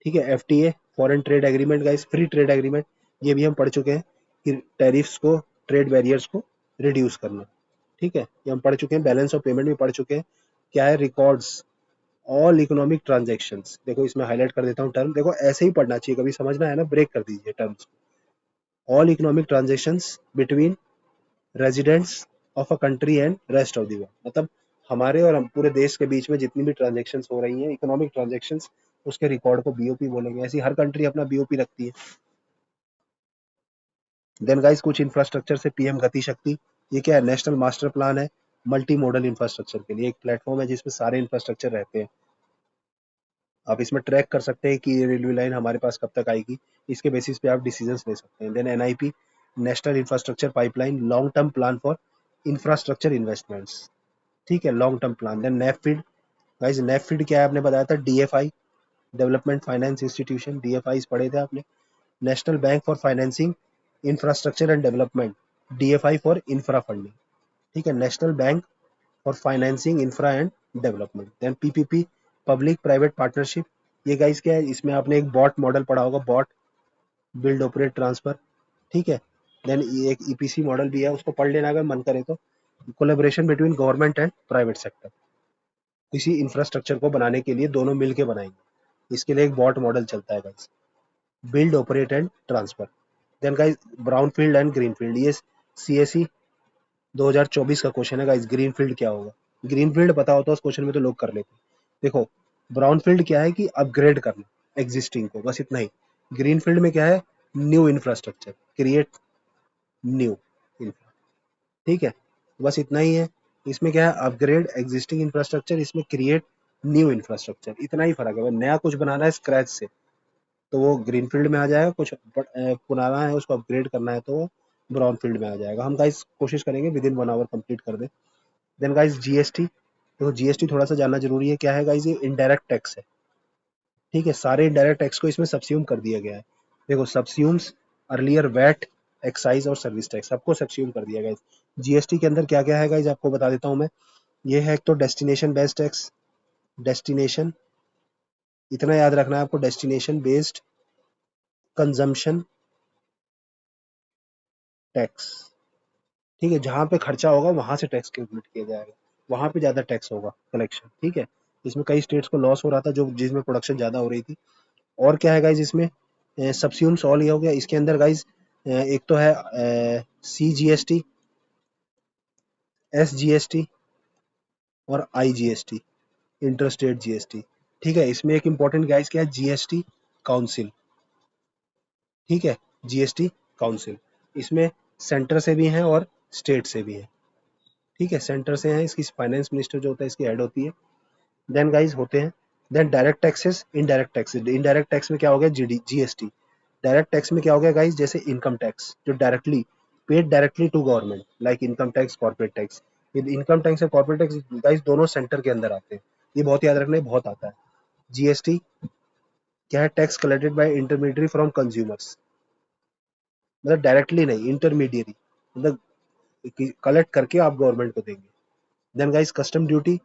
ठीक है, FTA, foreign trade agreement guys, free trade agreement, ये भी हम पढ़ चुके हैं कि टैरिफ्स को, ट्रेड बैरियर्स को रिड्यूस करना। ठीक है, ये हम पढ़ चुके हैं। बैलेंस ऑफ पेमेंट भी पढ़ चुके हैं। क्या है, रिकॉर्ड्स ऑल इकोनॉमिक ट्रांजेक्शन्स। देखो इसमें हाईलाइट कर देता हूँ टर्म, देखो ऐसे ही पढ़ना चाहिए, कभी समझना है ना ब्रेक कर दीजिए terms. All economic transactions between residents of a country and rest of the world, मतलब हमारे और हम पूरे देश के बीच में जितनी भी ट्रांजेक्शन्स हो रही हैं, इकोनॉमिक ट्रांजेक्शन्स, उसके रिकॉर्ड को बीओपी बोलेंगे। ऐसी हर कंट्री अपना बीओपी रखती है। देन गाइस कुछ इंफ्रास्ट्रक्चर से पीएम गति शक्ति, ये क्या है, नेशनल मास्टर प्लान है मल्टी मॉडल इंफ्रास्ट्रक्चर के लिए। एक प्लेटफॉर्म है जिसमें सारे इंफ्रास्ट्रक्चर रहते हैं। आप इसमें ट्रैक कर सकते हैं कि ये रेलवे लाइन हमारे पास कब तक आएगी, इसके बेसिस पे आप डिसीजंस ले सकते हैं। Then NIP, national infrastructure pipeline, long term plan for infrastructure investments. ठीक है, long term plan. Then NaBFID, guys NaBFID क्या है, आपने बताया था DFI, development finance institution, DFI पढ़े थे आपने। National bank for financing infrastructure and development, DFI for infra funding. ठीक है, national bank for financing infra and development. Then PPP, public private partnership, ये गाइस क्या है, इसमें आपने एक बॉट मॉडल पढ़ा होगा, बॉट, बिल्ड ऑपरेट ट्रांसफर। ठीक है। देन एक ईपीसी मॉडल भी है, उसको पढ़ लेना अगर मन करे तो। Collaboration between government and private sector, किसी इंफ्रास्ट्रक्चर को बनाने के लिए दोनों मिलके बनाएंगे, इसके लिए एक बॉट मॉडल चलता है guys, build operate and transfer. Then guys brown field and green field, ये सीएससी 2024 का क्वेश्चन है गाइस। ग्रीन फील्ड क्या होगा, ग्रीन फील्ड पता होता है उस क्वेश्चन में तो लोग कर लेते। देखो, ब्राउन फील्ड क्या है कि अपग्रेड करना एग्जिस्टिंग को, बस इतना ही। ग्रीन फील्ड में क्या है, new infrastructure, create new infra. ठीक है, बस इतना ही है। इसमें क्या है, अपग्रेड एग्जिस्टिंग इंफ्रास्ट्रक्चर, इसमें क्रिएट न्यू इंफ्रास्ट्रक्चर, इतना ही फर्क है। अगर नया कुछ बनाना है स्क्रैच से तो वो ग्रीन फील्ड में आ जाएगा, कुछ पुराना है उसको अपग्रेड करना है तो वो ब्राउन फील्ड में आ जाएगा। हम गाइस कोशिश करेंगे विद इन 1 आवर कंप्लीट कर दें। देन गाइस जीएसटी, देखो जीएसटी थोड़ा सा जानना जरूरी है। क्या है गाइस, ये इनडायरेक्ट टैक्स है। ठीक है, सारे इनडायरेक्ट टैक्स को इसमें सब्स्यूम कर दिया गया है। देखो सब्स्यूम्स अर्लियर वैट, एक्साइज और सर्विस टैक्स, सबको सब्स्यूम कर दिया गया है। जीएसटी के अंदर क्या क्या है गाइस, आपको बता देता हूँ मैं। ये है एक तो डेस्टिनेशन बेस्ड टैक्स, डेस्टिनेशन, इतना याद रखना है आपको, डेस्टिनेशन बेस्ड कंजम्पशन टैक्स। ठीक है, जहाँ पे खर्चा होगा वहां से टैक्स कैलकुलेट किया जाएगा, वहां पे ज्यादा टैक्स होगा कलेक्शन। ठीक है, इसमें कई स्टेट्स को लॉस हो रहा था जो जिसमें प्रोडक्शन ज्यादा हो रही थी। और क्या है गाइज इसमें, सब्स्यूम्स ऑल ये हो गया। इसके अंदर गाइज एक तो है सी जीएसटी, एस जीएसटी और आई जीएसटी, इंटरस्टेट जीएसटी। ठीक है, इसमें एक इंपॉर्टेंट गाइज क्या है, जीएसटी काउंसिल। ठीक है, जीएसटी काउंसिल, इसमें सेंटर से भी हैं और स्टेट से भी हैं। ठीक है, सेंटर से हैं, इसकी फाइनेंस मिनिस्टर जो होता है इसकी हेड होती है। देन गाइज होते हैं, then direct taxes, indirect taxes. Indirect tax में क्या हो गया, जीएसटी। डायरेक्ट टैक्स में क्या हो गया गाइज, जैसे इनकम टैक्स जो directly paid directly to government, like income tax, corporate tax. Income tax और कॉर्पोरेट टैक्स गाइज दोनों सेंटर के अंदर आते हैं, ये बहुत याद रखना है, बहुत आता है। जीएसटी क्या है, tax collected by intermediary from consumers, मतलब डायरेक्टली नहीं, इंटरमीडियरी, मतलब कलेक्ट करके आप गवर्नमेंट को देंगे। Then guys custom duty,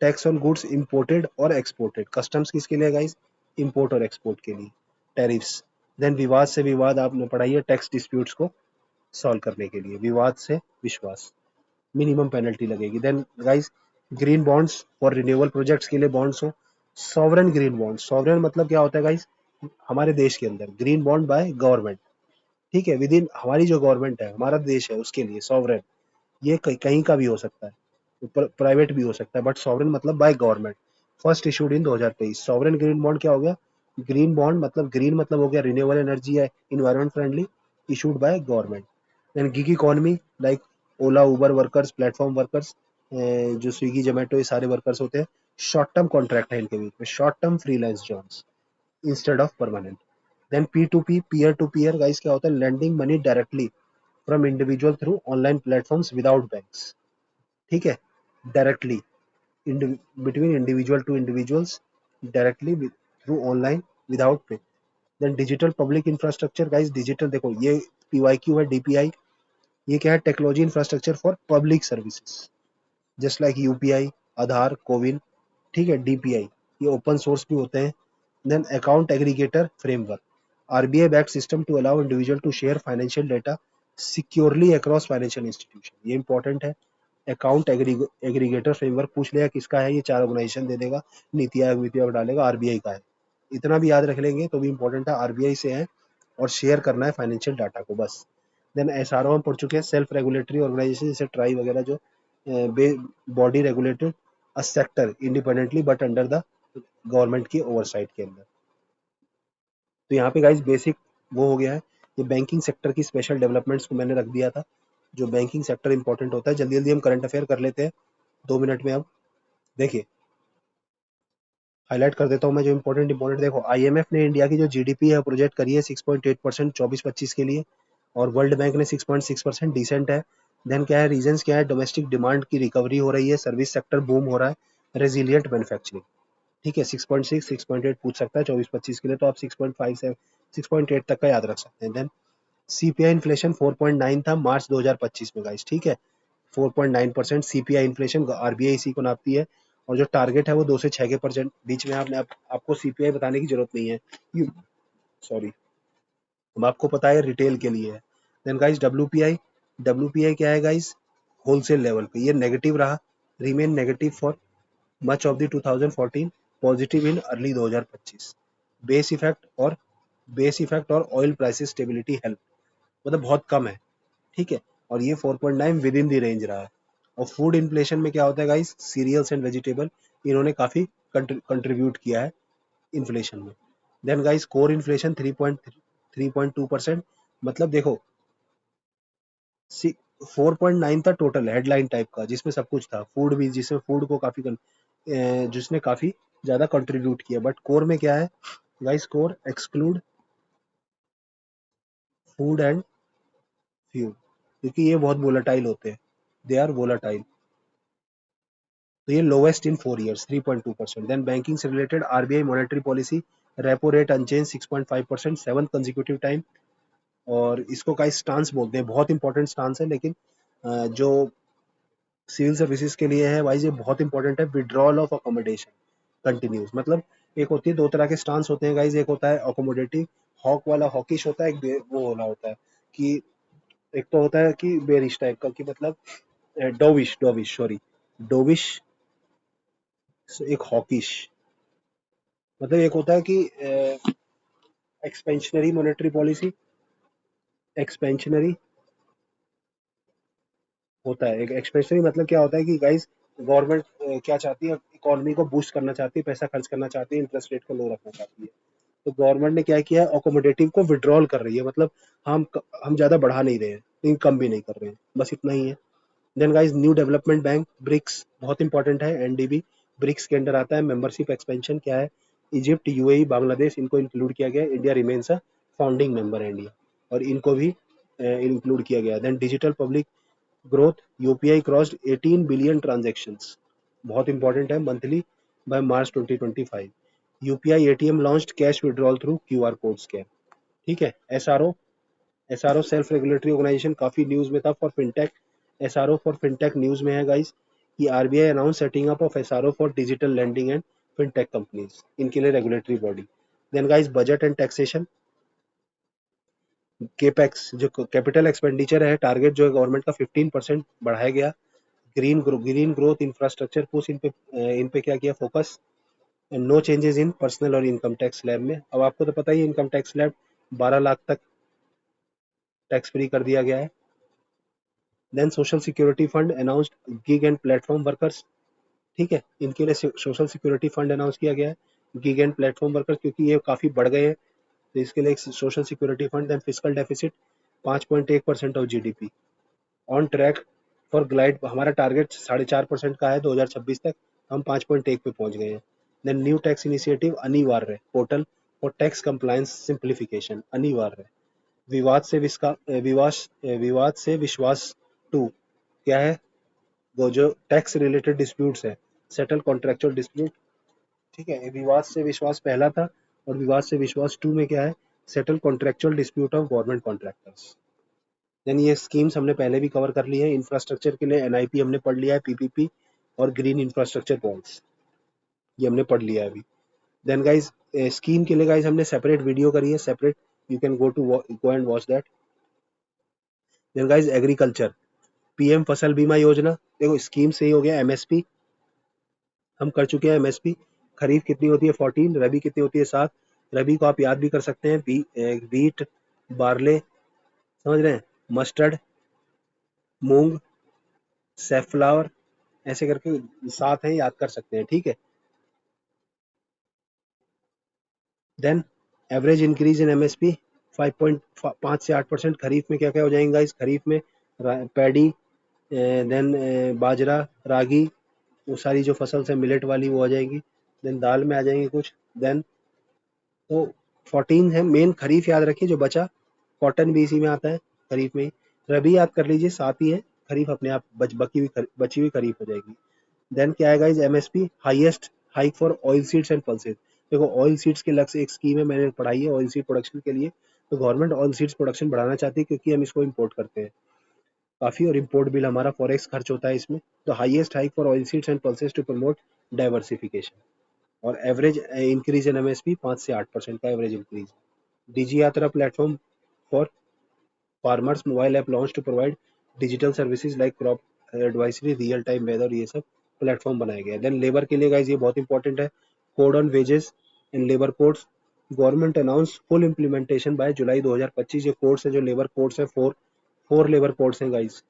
tax on goods imported और एक्सपोर्टेड। कस्टम्स किसके लिए गाइस, इंपोर्ट और एक्सपोर्ट के लिए, टैरिफ्स। देन विवाद से विवाद, आपने पढ़ाई है टैक्स डिस्प्यूट्स को। सॉल्व करने के लिए, विवाद से विश्वास, मिनिमम पेनल्टी लगेगी। Then guys green bonds for renewable projects के लिए बॉन्ड्स हो, सॉवरेन ग्रीन बॉन्ड, सॉवरेन मतलब क्या होता है गाइस, हमारे देश के अंदर ग्रीन बॉन्ड बाय गवर्नमेंट, ठीक है, विद इन हमारी जो गवर्नमेंट है, हमारा देश है, उसके लिए सॉवरेन, ये कहीं का भी हो सकता है, प्राइवेट भी हो सकता है, बट सॉवरेन मतलब by government, first issued in 2023। Sovereign green bond क्या हो गया, ग्रीन बॉन्ड मतलब ग्रीन मतलब हो गया रिन्यूएबल एनर्जी है, environment friendly, issued by government. Then gig economy like Ola Uber workers, platform workers, जो स्विगी जोमेटो ये सारे वर्कर्स होते हैं, शॉर्ट टर्म कॉन्ट्रैक्ट है इनके बीच में, short term freelance jobs instead of permanent. Then P to P, peer to peer guys क्या होता है, lending money directly from individual through online platforms without banks, ठीक है, directly between individual to individuals directly through online without pay। Then digital public infrastructure guys, digital देखो ये PYQ है, DPI ये क्या है, technology infrastructure for public services, just like UPI, Aadhaar, CoWIN, ठीक है, डीपीआई ये ओपन सोर्स भी होते हैं। Then account aggregator framework, RBI backed system to allow individual to share financial data securely across financial institution, ये इंपॉर्टेंट है। अकाउंट एग्रीगेटर फ्रेमवर्क पूछ लिया किसका है, ये चार ऑर्गेनाइजेशन दे देगा, नीति आयोग नीति आयोग डालेगा आरबीआई का है, इतना भी याद रख लेंगे तो भी इंपॉर्टेंट है, आरबीआई से है और शेयर करना है फाइनेंशियल डाटा को बस। देन एसआरओ हम पढ़ चुके हैं, सेल्फ रेगुलेटरी ऑर्गेनाइजेशन, जैसे ट्राई वगैरह जो body regulated a sector independently but under the government की ओवरसाइट के अंदर। तो यहाँ पे गाइस बेसिक वो हो गया है, ये बैंकिंग सेक्टर की स्पेशल डेवलपमेंट्स को मैंने रख दिया था, जो बैंकिंग सेक्टर इंपॉर्टेंट होता है। जल्दी जल्दी हम करंट अफेयर कर लेते हैं 2 मिनट में। अब देखिए हाईलाइट कर देता हूँ मैं जो इंपॉर्टेंट इंपॉर्टेंट, देखो आईएमएफ ने इंडिया की जो जीडीपी है प्रोजेक्ट करी है 6.8% 24-25 के लिए, और वर्ल्ड बैंक ने 6.6%, डिसेंट है। देन क्या है, रीजंस क्या है, डोमेस्टिक डिमांड की रिकवरी हो रही है, सर्विस सेक्टर बूम हो रहा है, रेजिलियंट मैन्युफैक्चरिंग, ठीक है। 6.6 6.8 पूछ सकता है 24-25 के लिए, तो आप 6.5 से 6.8 तक का याद रख सकते हैं। देन सीपीआई इन्फ्लेशन 4.9 था मार्च 2025 में गाइस, ठीक है, 4.9% सीपीआई इन्फ्लेशन, आरबीआई इसी को नापती है, और जो टारगेट है वो 2 से 6 के परसेंट बीच में। आपको सीपीआई बताने की जरूरत नहीं है, सॉरी, अब आपको पता है रिटेल के लिए है। देन गाइस डब्ल्यूपीआई, डब्ल्यूपीआई क्या है गाइस, होलसेल लेवल पे ये नेगेटिव रहा, remain negative for much of the 2014, positive in early 2025। Base effect और ऑयल प्राइसेस स्टेबिलिटी हेल्प, मतलब बहुत कम है, ठीक है, और ये 4.9 विद इन द रेंज रहा है। और फूड इन्फ्लेशन में क्या होता है गाइस, सीरियल्स एंड वेजिटेबल इन्होंने काफी कंट्रीब्यूट किया है इन्फ्लेशन में। देन गाइस कोर इन्फ्लेशन 3.2%, मतलब देखो 4.9 था टोटल हेडलाइन टाइप का, जिसमें सब कुछ था, फूड भी, जिसमें फूड को जिसने काफी ज्यादा कंट्रीब्यूट किया, बट कोर में क्या है guys, core exclude food and fuel, क्योंकि ये बहुत वोलेटाइल होते हैं, दे आर वोलेटाइल, तो ये lowest in 4 years 3.2%। Then banking से related RBI monetary policy, repo rate unchange 6.5% 7th consecutive time, और इसको का स्टांस बोलते हैं, बहुत इंपॉर्टेंट स्टांस है, लेकिन जो सिविल सर्विसेज के लिए है वाइज ये बहुत इंपॉर्टेंट है। विड्रॉल ऑफ अकोमोडेशन कंटिन्यूज, मतलब एक होती है, दो तरह के स्टांस होते हैं गाइज, एक होता है अकोमोडेटिव, हॉक वाला हॉकिश होता है, वो होना होता है कि एक तो होता है कि बेरिश टाइप का, कि मतलब डोविश डोविश सॉरी डोविश, एक हॉकिश, मतलब एक होता है कि एक्सपेंशनरी मॉनेटरी पॉलिसी, एक्सपेंशनरी होता है, एक एक्सपेंशनरी मतलब क्या होता है कि गाइस गवर्नमेंट क्या चाहती है, इकोनॉमी को बूस्ट करना चाहती है, पैसा खर्च करना चाहती है, इंटरेस्ट रेट को लो रखना चाहती है, तो गवर्नमेंट ने क्या किया है, अकोमोडेटिव को विड्रॉल कर रही है, मतलब हम ज्यादा बढ़ा नहीं रहे हैं लेकिन कम भी नहीं कर रहे हैं, बस इतना ही है। Then guys new development bank BRICS बहुत इंपॉर्टेंट है, एनडीबी ब्रिक्स के अंडर आता है। मेंबरशिप एक्सपेंशन क्या है, इजिप्ट, यूएई, बांग्लादेश, इनको इंक्लूड किया गया है, India remains a founding member है इंडिया, और इनको भी इंक्लूड किया गया है। Then digital public growth, UPI crossed 18 billion transactions, बहुत इंपॉर्टेंट है, monthly by March 2025। UPI ATM launched cash withdrawal through QR code scan, ठीक है। एसआरओ सेल्फ रेगुलेटरी ऑर्गेनाइजेशन काफी न्यूज में था for fintech, SRO for fintech news में है guys, कि RBI announce setting up of SRO for digital lending and fintech companies, इनके लिए regulatory body. Then guys budget and taxation, capex जो capital expenditure है, टारगेट जो है गवर्नमेंट का 15% बढ़ाया गया। ग्रीन ग्रोथ इंफ्रास्ट्रक्चर पुश इन पे क्या किया focus. And no changes in personal और इनकम टैक्स स्लैब में। अब आपको तो पता ही है इनकम टैक्स स्लैब 12 लाख तक टैक्स फ्री कर दिया गया है। Then social security fund announced gig and platform workers. ठीक है, इनके लिए सोशल सिक्योरिटी फंड अनाउंस किया गया है, गिग एंड प्लेटफॉर्म वर्कर्स, क्योंकि ये काफी बढ़ गए हैं, तो इसके लिए एक social security fund. Then physical deficit 5.1% of GDP. On track for glide, हमारा टारगेट 4.5% का है 2026 तक, हम 5.1 पे पहुंच गए हैं। देन न्यू टैक्स इनिशिएटिव अनिवार्य, portal for tax compliance simplification अनिवार्य। विवाद से विवाद से विश्वास टू क्या है, वो जो टैक्स रिलेटेड डिस्प्यूट्स है, सेटल कॉन्ट्रेक्चुअल डिस्प्यूट। ठीक है, विवाद से विश्वास पहला था, और विवाद से विश्वास टू में क्या है, settle contractual dispute of government contractors. Then ये स्कीम्स हमने पहले भी कवर कर ली है। इंफ्रास्ट्रक्चर के लिए एनआईपी हमने पढ़ लिया है, पीपीपी और ग्रीन इंफ्रास्ट्रक्चर बॉन्ड्स, ये हमने पढ़ लिया है अभी। देन गाइज स्कीम के लिए गाइज हमने सेपरेट वीडियो करी है, separate, you can go and watch that. Then guys agriculture, PM Fasal Bima योजना, देखो स्कीम से ही हो गया। एमएसपी हम कर चुके हैं, एमएसपी खरीफ कितनी होती है 14, रबी कितनी होती है 7। रबी को आप याद भी कर सकते हैं, वीट, बार्ले, समझ रहे हैं, मस्टर्ड, मूंग, सेफ्लावर, ऐसे करके 7 है, याद कर सकते हैं। ठीक है, then average increase in MSP 5.5 से 8%। खरीफ में क्या क्या हो जाएंगे इस खरीफ में, पैडी, देन बाजरा, रागी, वो सारी जो फसल है मिलेट वाली वो आ जाएंगी। देन दाल में आ जाएंगे कुछ। देन तो 14 है मेन, खरीफ याद रखिए जो बचा, कॉटन भी इसी में आता है खरीफ में ही। रबी याद कर लीजिए 7 ही है, खरीफ अपने आप बची हुई खरीफ हो जाएगी। देन क्या आएगा इस MSP, highest hike for oil seeds and pulses. देखो ऑयल सीड्स के लग से एक स्कीम है, मैंने पढ़ाई है ऑयल सीड प्रोडक्शन के लिए। तो गवर्नमेंट ऑयल सीड्स प्रोडक्शन बढ़ाना चाहती है, क्योंकि हम इसको इंपोर्ट करते हैं काफी, और इंपोर्ट बिल हमारा फॉरेक्स खर्च होता है इसमें। तो highest hike for oil seeds and pulses to promote diversification. और एवरेज इंक्रीज इन एमएसपी 5 से 8% का average increase. Digi Yatra platform for farmers mobile app launch to provide digital services like crop advisory, real time weather, ये सब platform बनाया गया है। Then labour के लिए गाइज ये बहुत इंपॉर्टेंट है, code on wages and labour codes. Government announce full implementation by July 2025। ये कोड्स है जो लेबर कोड्स है, फोर लेबर कोड्स हैं गाइज,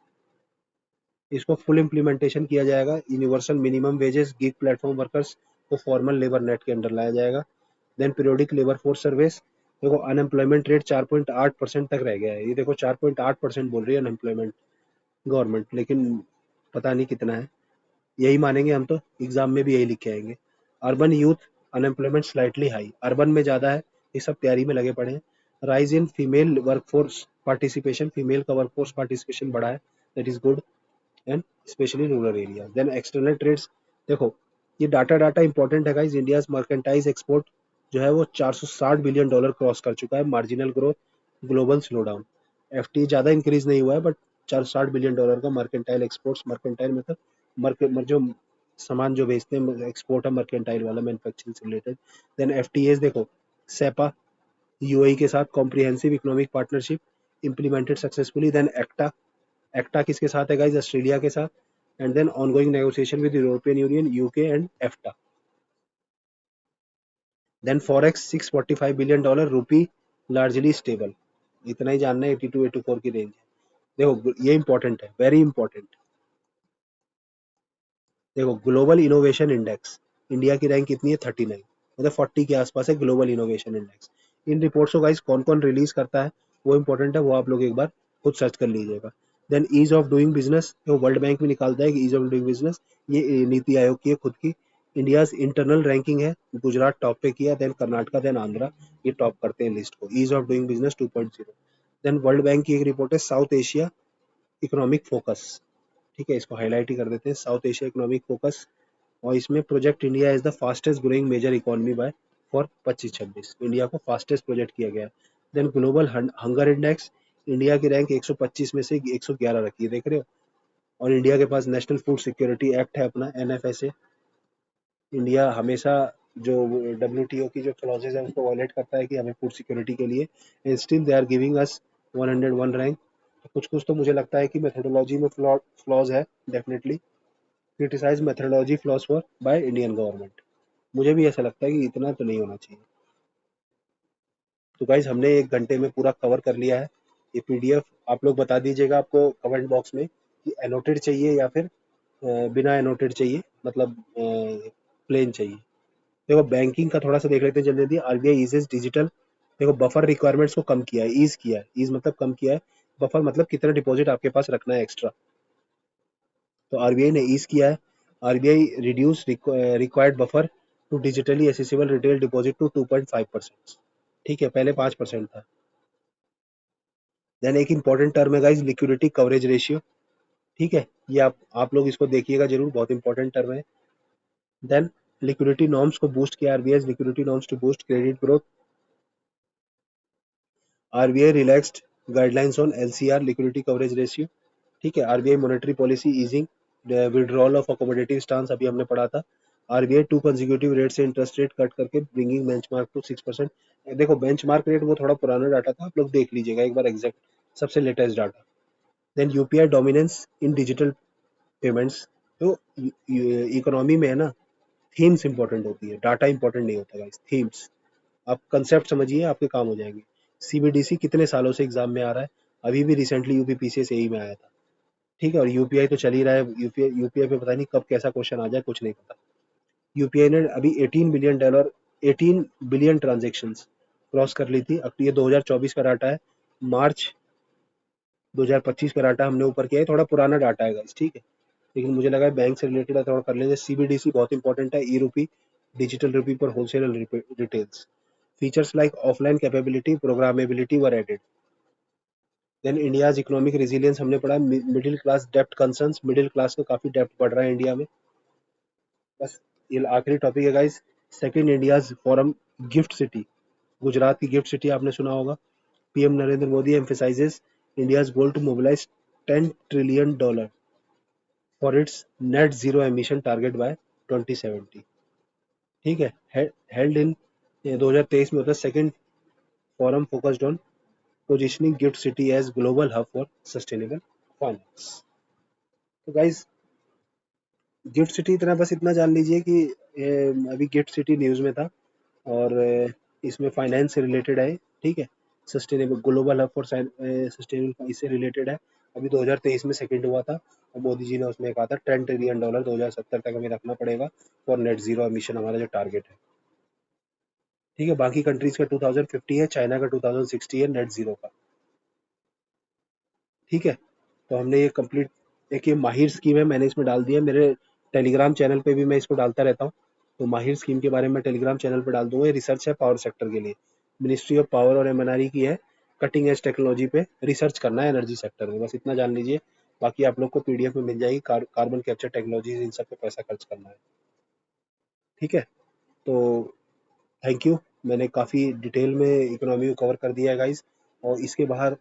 इसको फुल इम्प्लीमेंटेशन किया जाएगा। Universal minimum wages gig platform workers को फॉर्मल लेबर नेट के अंडर लाया जाएगा। Then periodic labour force service. देखो अनएम्प्लॉयमेंट रेट 4.8% तक रह गया है, ये देखो 4.8% बोल रही है अनएम्प्लॉयमेंट गवर्नमेंट, लेकिन पता नहीं कितना है, यही मानेंगे हम तो, एग्जाम में भी यही लिख के आएंगे। Urban youth unemployment slightly high, urban में ज़्यादा है, ये सब तैयारी में लगे पड़े हैं। Rise in female workforce participation, female का वर्कफोर्स पार्टिसिपेशन बढ़ा है, that is good, and specially rural area. Then external trades, देखो ये डाटा डाटा इंपॉर्टेंट है गाइस। इंडियाज मर्केंटाइज एक्सपोर्ट जो है वो $460 बिलियन क्रॉस कर चुका है। Marginal growth, global slow down, FT ज़्यादा इंक्रीज नहीं हुआ है, बट $460 बिलियन का मर्केंटाइल एक्सपोर्ट्स, मर्केंटाइल मतलब जो सामान जो बेचते हैं एक्सपोर्ट है, मर्केंटाइल वाला मैन्युफैक्चरिंग से रिलेटेड। देन एफटीएस देखो, सेपा यूएई के साथ comprehensive economic partnership implemented successfully. Then ECTA, ECTA किसके साथ है गाइज, ऑस्ट्रेलिया के साथ। And then ongoing negotiation with European Union, UK and EFTA. Then forex $645 billion, rupee largely stable, इतना ही जानना है, 82-84 की रेंज है। देखो ये इंपॉर्टेंट है, वेरी इंपॉर्टेंट। देखो ग्लोबल इनोवेशन इंडेक्स, इंडिया की रैंक कितनी है 39, मतलब 40 के आसपास है ग्लोबल इनोवेशन इंडेक्स। इन रिपोर्ट्स को गाइस कौन कौन रिलीज करता है वो इंपॉर्टेंट है, वो आप लोग एक बार खुद सर्च कर लीजिएगा। Then ease of doing business, वो वर्ल्ड बैंक में निकालता है कि ईज ऑफ डूइंग बिजनेस, ये नीति आयोग की है खुद की। इंडियाज इंटरनल रैंकिंग है, गुजरात टॉप पे किया, देन कर्नाटका, देन आंध्रा, ये टॉप करते हैं लिस्ट को, ease of doing business 2.0। Then world bank की एक रिपोर्ट है साउथ एशिया इकोनॉमिक फोकस, ठीक है, इसको हाईलाइट ही कर देते हैं, साउथ एशिया इकोनॉमिक फोकस। और इसमें project India is the fastest growing major economy by for 25-26, India को फास्टेस्ट प्रोजेक्ट किया गया। Then global hunger index, India की रैंक 125 में से 111 रखी है, देख रहे हो। और इंडिया के पास नेशनल फूड सिक्योरिटी एक्ट है अपना, एनएफएसए। इंडिया हमेशा जो डब्ल्यूटीओ की जो क्लॉजेज है उसको वायलेट करता है कि हमें फूड सिक्योरिटी के लिए, and still they are giving us 101 rank. तो कुछ कुछ तो मुझे लगता है कि मेथोडोलॉजी में फ्लॉज है definitely. Criticise methodology flaws for by Indian government. मुझे भी ऐसा लगता है कि इतना तो नहीं होना चाहिए। तो गाइज हमने 1 घंटे में पूरा कवर कर लिया है। ये पीडीएफ आप लोग बता दीजिएगा आपको कमेंट बॉक्स में कि एनोटेड चाहिए या फिर बिना एनोटेड चाहिए, मतलब प्लेन चाहिए। देखो बैंकिंग का थोड़ा सा देख लेते हैं जल्दी जल्दी। आरबीआई ईजेस डिजिटल, देखो बफर रिक्वायरमेंट्स को कम किया है, ईज किया है। ईज मतलब कम किया है, बफर मतलब कितना डिपॉजिट आपके पास रखना है एक्स्ट्रा। तो आरबीआई ने ईज किया है। RBI reduce required buffer to digitally accessible retail deposit to 2.5%। ठीक है, पहले 5% था। देन एक इंपॉर्टेंट टर्म है गाइस, लिक्विडिटी कवरेज रेशियो। ठीक है, ये आप लोग इसको देखिएगा जरूर, बहुत इंपॉर्टेंट टर्म है। देन लिक्विडिटी नॉर्म्स को बूस्ट किया RBI, liquidity norms to boost credit growth. RBI relaxed guidelines on LCR liquidity coverage ratio. ठीक है, RBI monetary policy easing, withdrawal of accommodative stance अभी हमने पढ़ा था। आरबीआई 2 कंसेक्यूटिव रेट से इंटरेस्ट रेट कट करके ब्रिंगिंग बेंचमार्क टू 6%। देखो benchmark rate वो थोड़ा पुराना डाटा था, आप लोग देख लीजिएगा एक बार एग्जैक्ट सबसे latest data. Then UPI dominance in digital payments. तो इकोनॉमी में है ना, थीम्स इंपॉर्टेंट होती है, डाटा इंपॉर्टेंट नहीं होता गाइस, थीम्स। आप कंसेप्ट समझिए, आपके काम हो जाएंगे। सीबीडीसी कितने सालों से एग्जाम में आ रहा है, अभी भी रिसेंटली यूपीपीसीएस यही में आया था। ठीक है, और यूपीआई तो चल ही रहा है। यूपीआई यूपीआई पे पता नहीं कब कैसा क्वेश्चन आ जाए, कुछ नहीं पता। यूपीआई ने अभी $18 बिलियन, 18 बिलियन ट्रांजेक्शन क्रॉस कर ली थी। अब ये 2024 का डाटा है, मार्च 2025 का डाटा हमने ऊपर किया है, थोड़ा पुराना डाटा है गाइस। ठीक है, लेकिन मुझे लगा बैंक से रिलेटेड है, थोड़ा कर लेंगे। सीबीडीसी बहुत इंपॉर्टेंट है, ई रूपी, डिजिटल रूपी पर wholesale retails. Features like offline capability, programmability were added. Then India's economic resilience हमने पढ़ा। मिडिल क्लास डेप्ट कंसर्न्स, मिडिल क्लास का काफी डेप्ट बढ़ रहा है इंडिया में। बस ये आखिरी टॉपिक है guys. Second India's forum GIFT city, Gujarat की गिफ्ट सिटी आपने सुना होगा। PM Narendra Modi emphasises India's goal to mobilise $10 trillion for its net zero emission target by 2070। ठीक है, हेल्ड इन 2023 में होता है second forum focused on positioning GIFT city as global hub for sustainable finance. तो guys GIFT city इतना, बस इतना जान लीजिए कि अभी गिफ्ट सिटी न्यूज़ में था, और इसमें फाइनेंस से रिलेटेड है। ठीक है, sustainable global hub for sustainable इससे रिलेटेड है। अभी 2023 में सेकंड हुआ था, और मोदी जी ने उसमें कहा था $10 ट्रिलियन 2070 तक हमें रखना पड़ेगा फॉर नेट जीरो एमिशन, हमारा जो टारगेट है। ठीक है, बाकी कंट्रीज का 2050 है, चाइना का 2060 है नेट जीरो का। ठीक है, तो हमने ये कंप्लीट, एक ये माहिर स्कीम है, मैंने इसमें डाल दिया। मेरे टेलीग्राम चैनल पे भी मैं इसको डालता रहता हूँ। तो माहिर स्कीम के बारे में टेलीग्राम चैनल पे डाल दूंगा। ये रिसर्च है पावर सेक्टर के लिए, मिनिस्ट्री ऑफ पावर और एमएनआरई की है। कटिंग एज टेक्नोलॉजी पे रिसर्च करना है एनर्जी सेक्टर में, बस इतना जान लीजिए। बाकी आप लोग को पीडीएफ में मिल जाएगी। कार्बन कैप्चर टेक्नोलॉजी, इन सब पे पैसा खर्च करना है। ठीक है, तो थैंक यू। मैंने काफ़ी डिटेल में इकोनॉमी को कवर कर दिया है गाइज। और इसके बाहर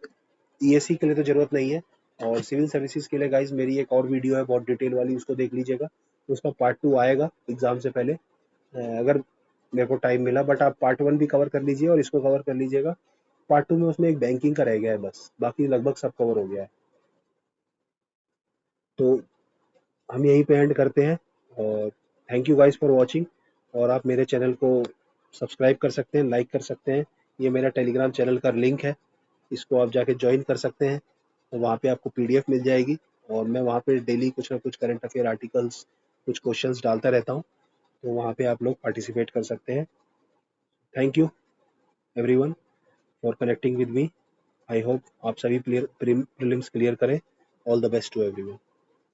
ईएससी के लिए तो ज़रूरत नहीं है, और सिविल सर्विसेज के लिए गाइज मेरी एक और वीडियो है बहुत डिटेल वाली, उसको देख लीजिएगा। उसका पार्ट 2 आएगा एग्जाम से पहले, अगर मेरे को टाइम मिला। बट आप पार्ट 1 भी कवर कर लीजिए और इसको कवर कर लीजिएगा। पार्ट 2 में उसमें एक बैंकिंग का रह गया है बस, बाकी लगभग सब कवर हो गया है। तो हम यहीं पे एंड करते हैं, और thank you guys for watching. और आप मेरे चैनल को सब्सक्राइब कर सकते हैं, लाइक कर सकते हैं। ये मेरा टेलीग्राम चैनल का लिंक है, इसको आप जाके ज्वाइन कर सकते हैं। तो वहाँ पे आपको पीडीएफ मिल जाएगी, और मैं वहाँ पे डेली कुछ ना कुछ करंट अफेयर आर्टिकल्स, कुछ क्वेश्चंस डालता रहता हूँ। तो वहाँ पे आप लोग पार्टिसिपेट कर सकते हैं। Thank you everyone for connecting with me. I hope आप सभी प्रीलिम्स क्लियर करें। All the best to everyone.